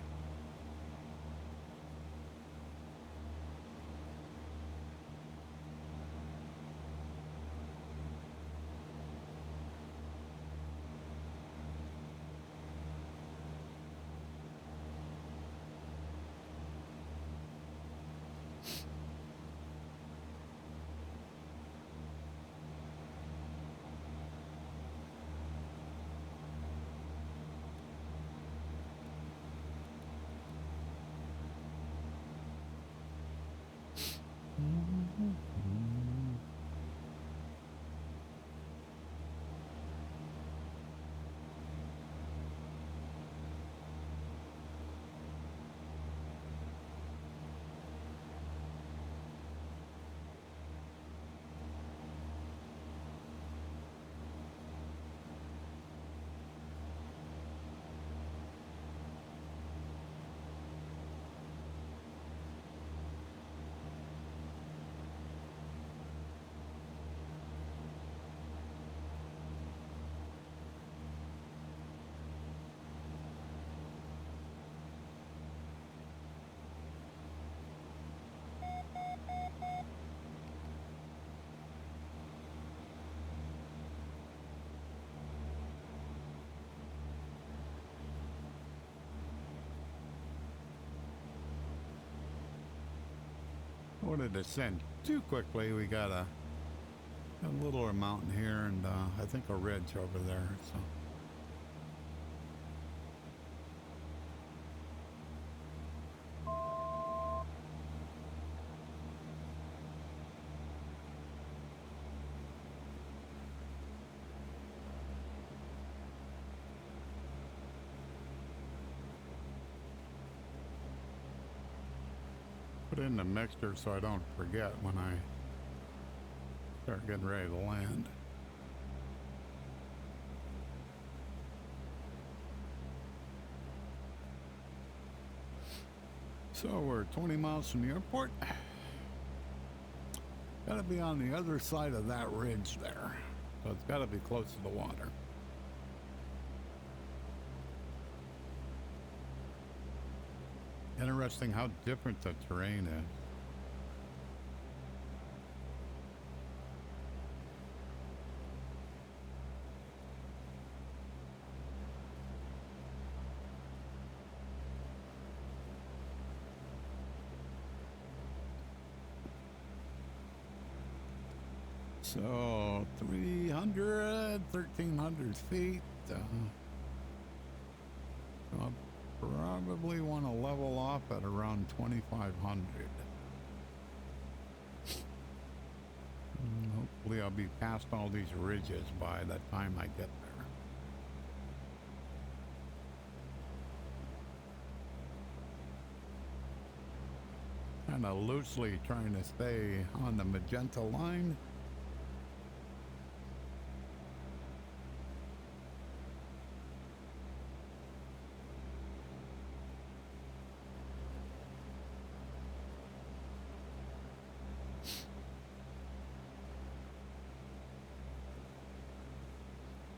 I wanted to descend too quickly. We got a little mountain here and I think a ridge over there. So. Put in the mixture so I don't forget when I start getting ready to land. So we're 20 miles from the airport. Gotta be on the other side of that ridge there. So it's gotta be close to the water. Interesting how different the terrain is. So 300, 1,300 feet. I'll probably want to level off at around 2,500. Hopefully I'll be past all these ridges by the time I get there. Kind of loosely trying to stay on the magenta line.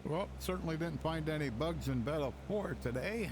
Well, certainly didn't find any bugs in Beta 4 today.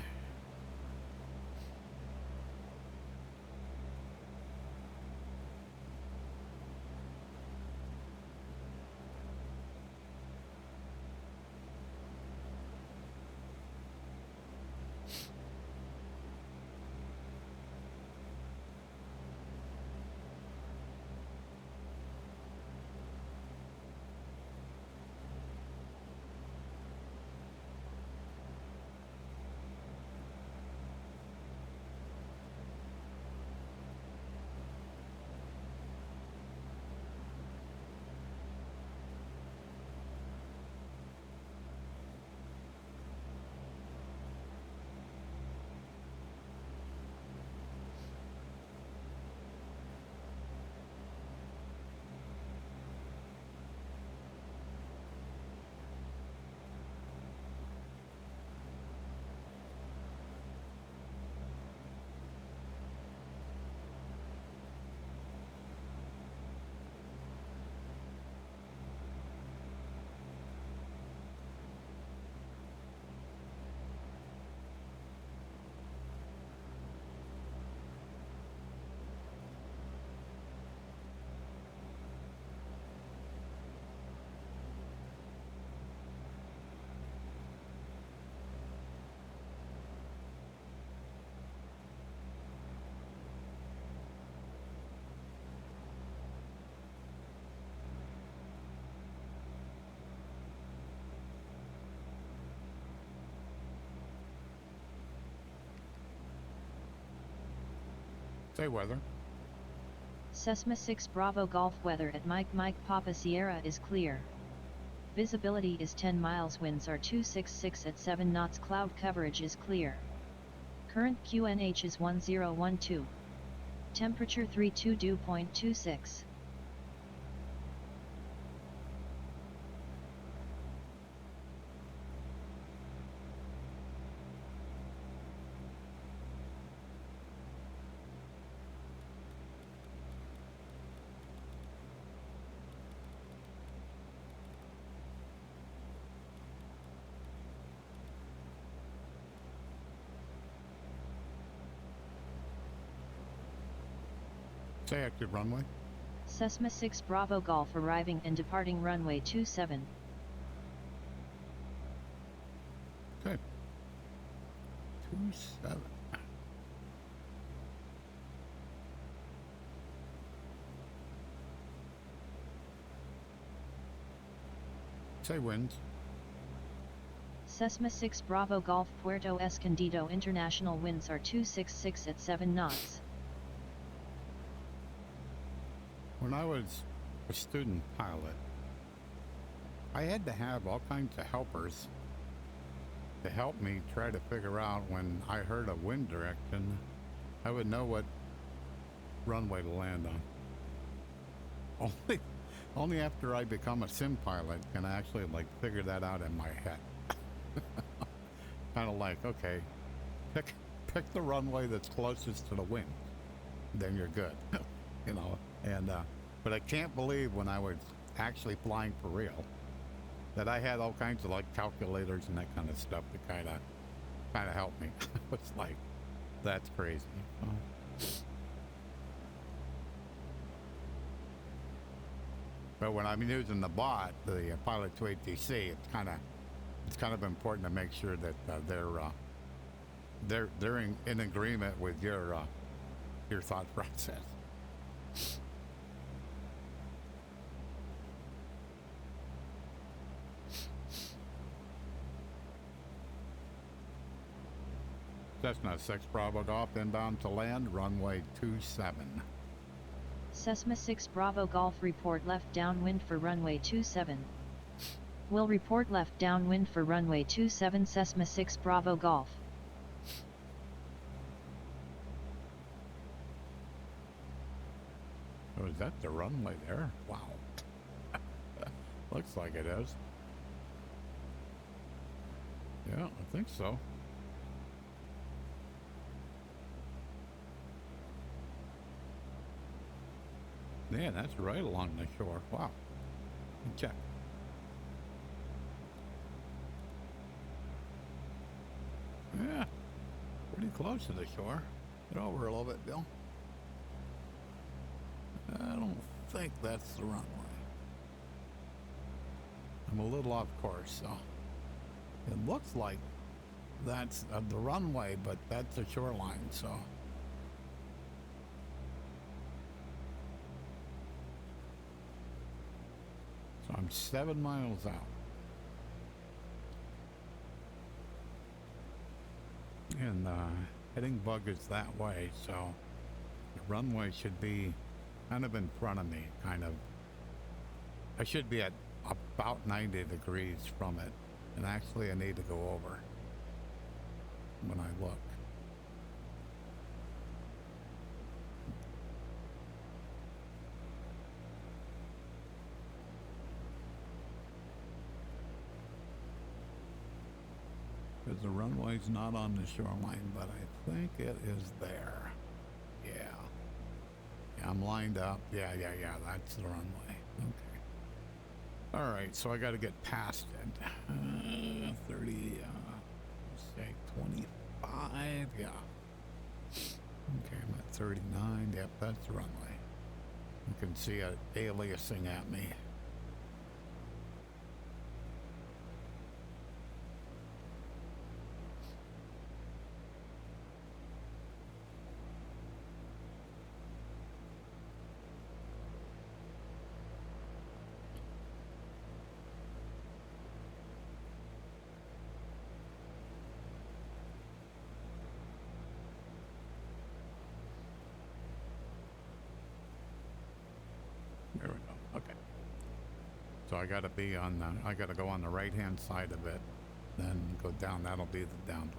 Say weather. Cessna 6 Bravo Golf weather at Mike Mike Papa Sierra is clear. Visibility is 10 miles, winds are 266 at 7 knots, cloud coverage is clear. Current QNH is 1012. Temperature 32 dew.26. Say active runway. Cessna 6 Bravo Golf arriving and departing runway 27. Okay. 27. Say winds. Cessna 6 Bravo Golf Puerto Escondido International winds are 266 at 7 knots. When I was a student pilot, I had to have all kinds of helpers to help me try to figure out when I heard a wind direction, I would know what runway to land on. Only after I become a sim pilot can I actually like figure that out in my head. Kind of like, okay, pick the runway that's closest to the wind, then you're good. You know, and but I can't believe when I was actually flying for real that I had all kinds of like calculators and that kind of stuff to kind of help me. It's like, that's crazy. But when I'm using the bot, the Pilot 2 ATC, it's kind of important to make sure that they're in agreement with your thought process. Cessna 6 Bravo Golf inbound to land, runway 27. Cessna 6 Bravo Golf report left downwind for runway 27. Will report left downwind for runway 27 Cessna 6 Bravo Golf. Oh, is that the runway there? Wow. Looks like it is. Yeah, I think so. Yeah, that's right along the shore. Wow. Check. Yeah, pretty close to the shore. Get over a little bit, Bill. I don't think that's the runway. I'm a little off course, so it looks like that's the runway, but that's the shoreline, so. So I'm 7 miles out. And heading bug is that way, so the runway should be kind of in front of me, kind of. I should be at about 90 degrees from it, and actually I need to go over when I look. Because the runway's not on the shoreline, but I think it is there. Yeah. Yeah, I'm lined up. Yeah, that's the runway. Okay. All right, so I got to get past it. 30, say 25, yeah. Okay, I'm at 39. Yep, that's the runway. You can see it aliasing at me. So I got to be on the, I got to go on the right-hand side of it, then go down. That'll be the downwind.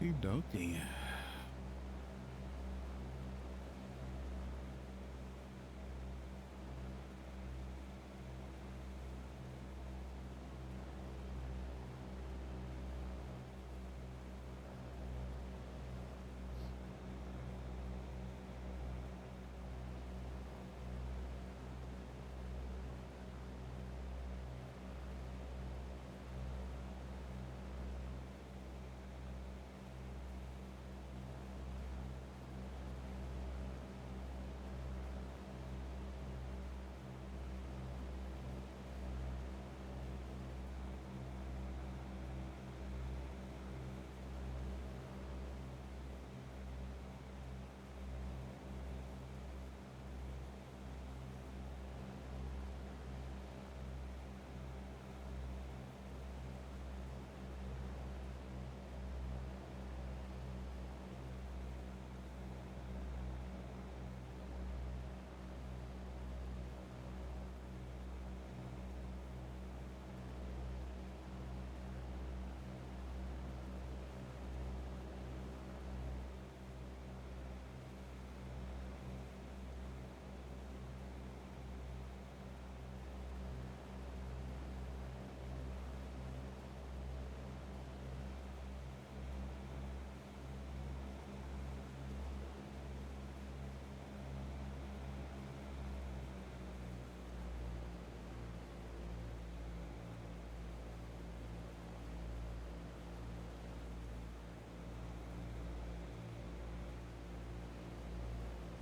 Okie dokie.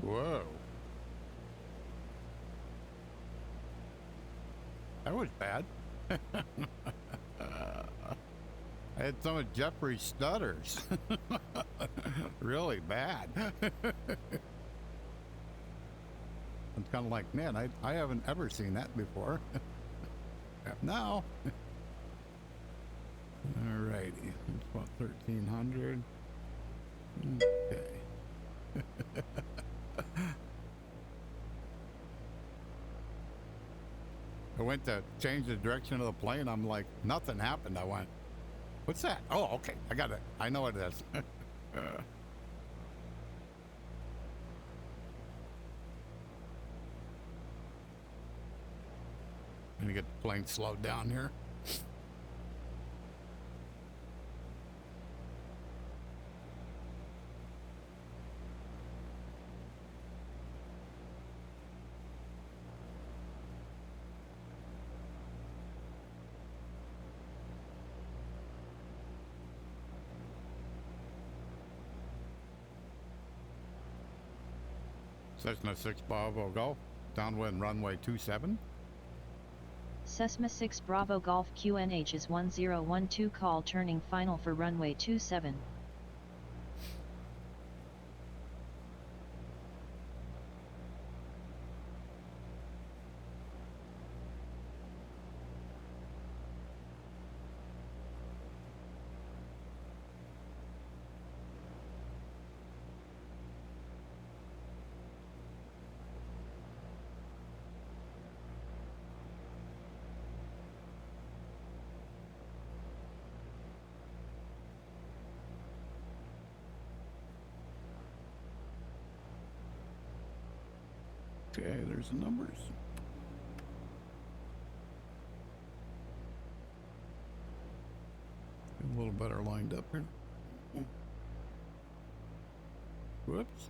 Whoa. That was bad. I had some of Jeffrey's stutters. Really bad. It's kind of like, man, I haven't ever seen that before. Now. Alrighty. It's about 1300. Okay. I went to change the direction of the plane. I'm like, nothing happened. I went, what's that? Oh, okay. I got it. I know what it is. I'm gonna get the plane slowed down here. Cessna 6 Bravo Golf, downwind runway 27. Cessna 6 Bravo Golf QNH is 1012 call turning final for runway 27. Okay, there's the numbers. A little better lined up here. Whoops.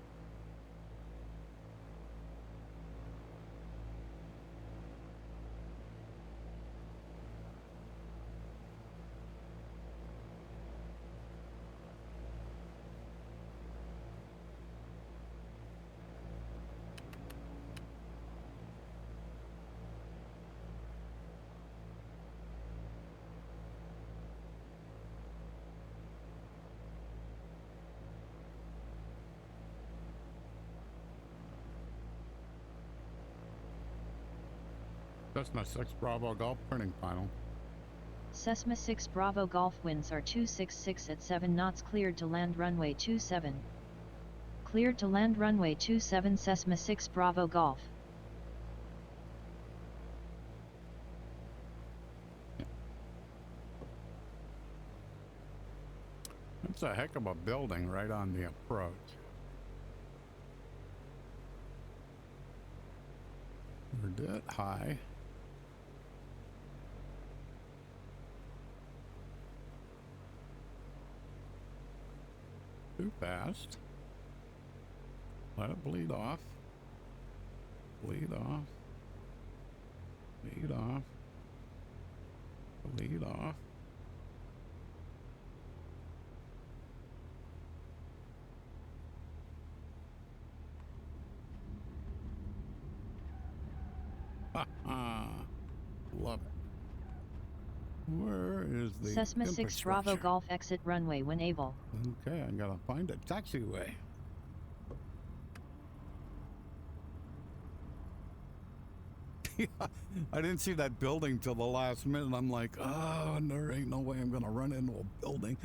Cessna 6 Bravo Golf printing final. Cessna 6 Bravo Golf winds are 266 at 7 knots, cleared to land runway 27. Cleared to land runway 27 Cessna 6 Bravo Golf. It's a heck of a building right on the approach. We're dead high. Too fast. Let it bleed off. Bleed off. Bleed off. Bleed off. Love it. Where is the Cessna 6 Bravo Golf exit runway when able. Okay, I gotta find a taxiway. I didn't see that building till the last minute. I'm like, oh, there ain't no way I'm gonna run into a building.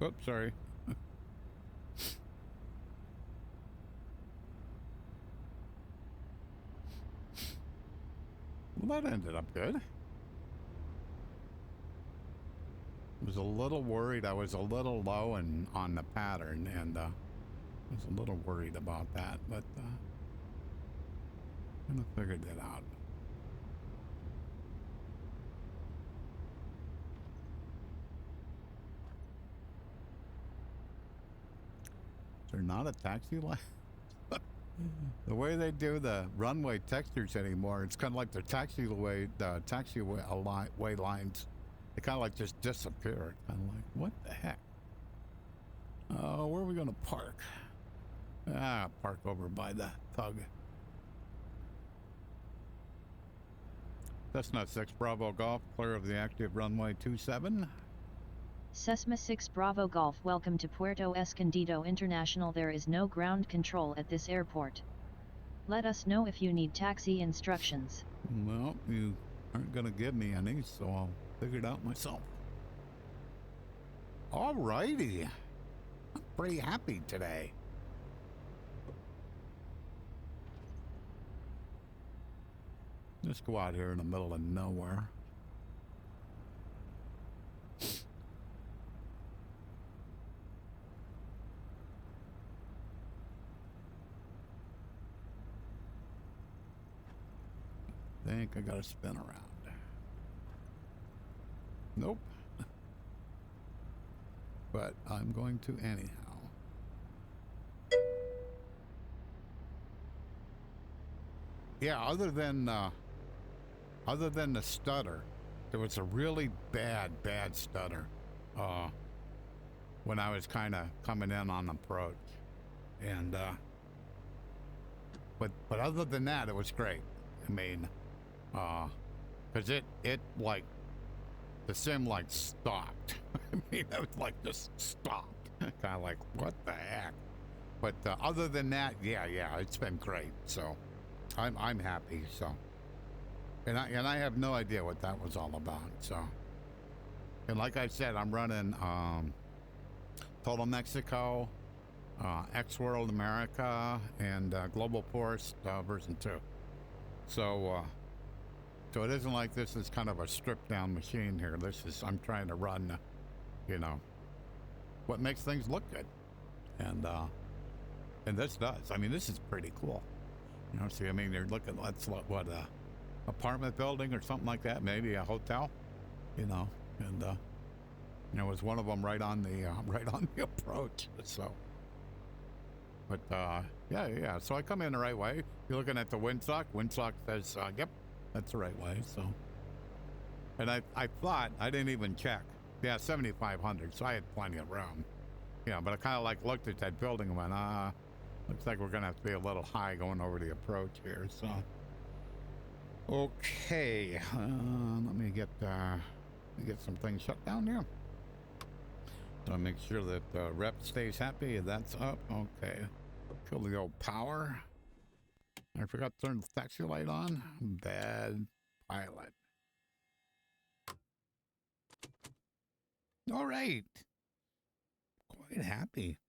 Oops, sorry. Well, that ended up good. I was a little worried. I was a little low and on the pattern, and I was a little worried about that, but kind of figured it out. Is there not a taxi line? The way they do the runway textures anymore, it's kind of like the taxiway lines. They kind of like just disappear. Kind of like, what the heck? Where are we going to park? Park over by the tug. Cessna 6 Bravo Golf, clear of the active runway 27. Cessna 6 Bravo Golf, welcome to Puerto Escondido International. There is no ground control at this airport. Let us know if you need taxi instructions. Well, you aren't going to give me any, so I'll figure it out myself. All righty. I'm pretty happy today. Just go out here in the middle of nowhere. I think I gotta spin around. Nope. But I'm going to anyhow. Yeah, other than the stutter, there was a really bad stutter when I was kind of coming in on approach, and but other than that, it was great. I mean, because it like the sim like stopped. I mean, it was like just stopped. Kind of like, what the heck? But other than that, yeah, it's been great. So I'm happy. So, and I have no idea what that was all about. So, and like I said, I'm running Total Mexico, X World America, and Global Force version 2. So so it isn't like this is kind of a stripped down machine here. This is, I'm trying to run, you know, what makes things look good. And this does. I mean, this is pretty cool. You know, see, I mean, you're looking, that's what apartment building or something like that, maybe a hotel, you know, and you know, it was one of them right on the approach. So, but yeah. So I come in the right way. You're looking at the windsock. Windsock says, yep, that's the right way. So, and I thought, I didn't even check. Yeah, 7,500. So I had plenty of room. Yeah, but I kind of like looked at that building and went, looks like we're gonna have to be a little high going over the approach here. So, okay, let me get some things shut down here. So make sure that rep stays happy. That's up. Okay. Kill the old power. I forgot to turn the taxi light on. Bad pilot. All right. Quite happy.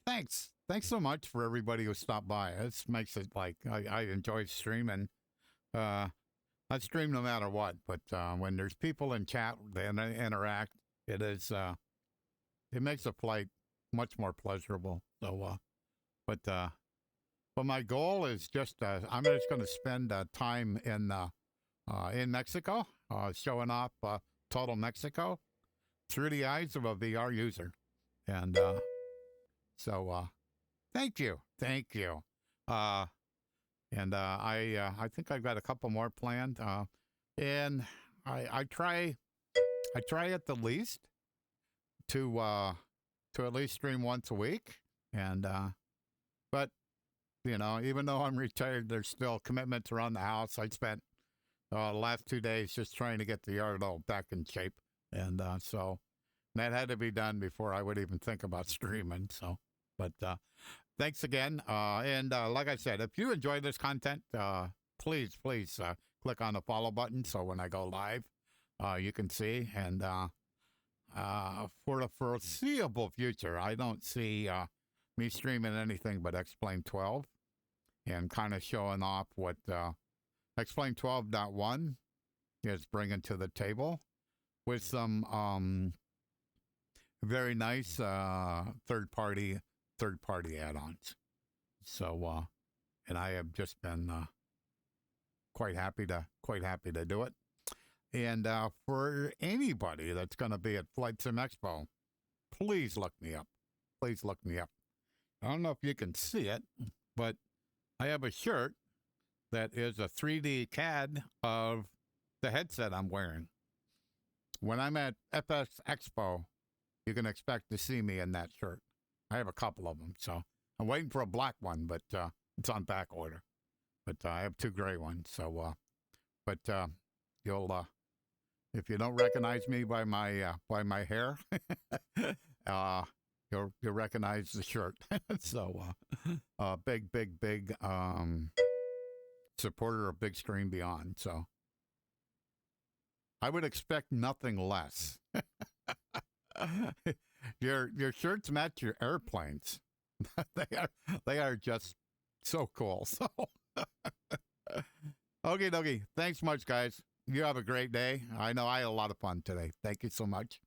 Thanks. Thanks so much for everybody who stopped by. This makes it like I enjoy streaming. I stream no matter what, but when there's people in chat and they interact, it is it makes the flight much more pleasurable. So, but my goal is just I'm just going to spend time in Mexico, showing off total Mexico through the eyes of a VR user, and so thank you. And I think I've got a couple more planned, and I try at the least to at least stream once a week, and but you know, even though I'm retired, there's still commitments around the house. I spent the last 2 days just trying to get the yard all back in shape, and so that had to be done before I would even think about streaming. So, but thanks again, and like I said, if you enjoy this content, please click on the follow button so when I go live, you can see. And for the foreseeable future, I don't see me streaming anything but Explain 12 and kind of showing off what Explain 12.1 is bringing to the table with some very nice third-party add-ons. So, and I have just been quite happy to do it. And for anybody that's going to be at Flight Sim Expo, please look me up. Please look me up. I don't know if you can see it, but I have a shirt that is a 3D CAD of the headset I'm wearing. When I'm at FS Expo, you can expect to see me in that shirt. I have a couple of them, so I'm waiting for a black one, but it's on back order. But I have 2 gray ones, so but you'll if you don't recognize me by my hair, you'll recognize the shirt. So big supporter of Bigscreen Beyond. So I would expect nothing less. Your shirts match your airplanes. they are just so cool. So okay, dokie. Thanks much, guys. You have a great day. I know I had a lot of fun today. Thank you so much.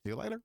See you later.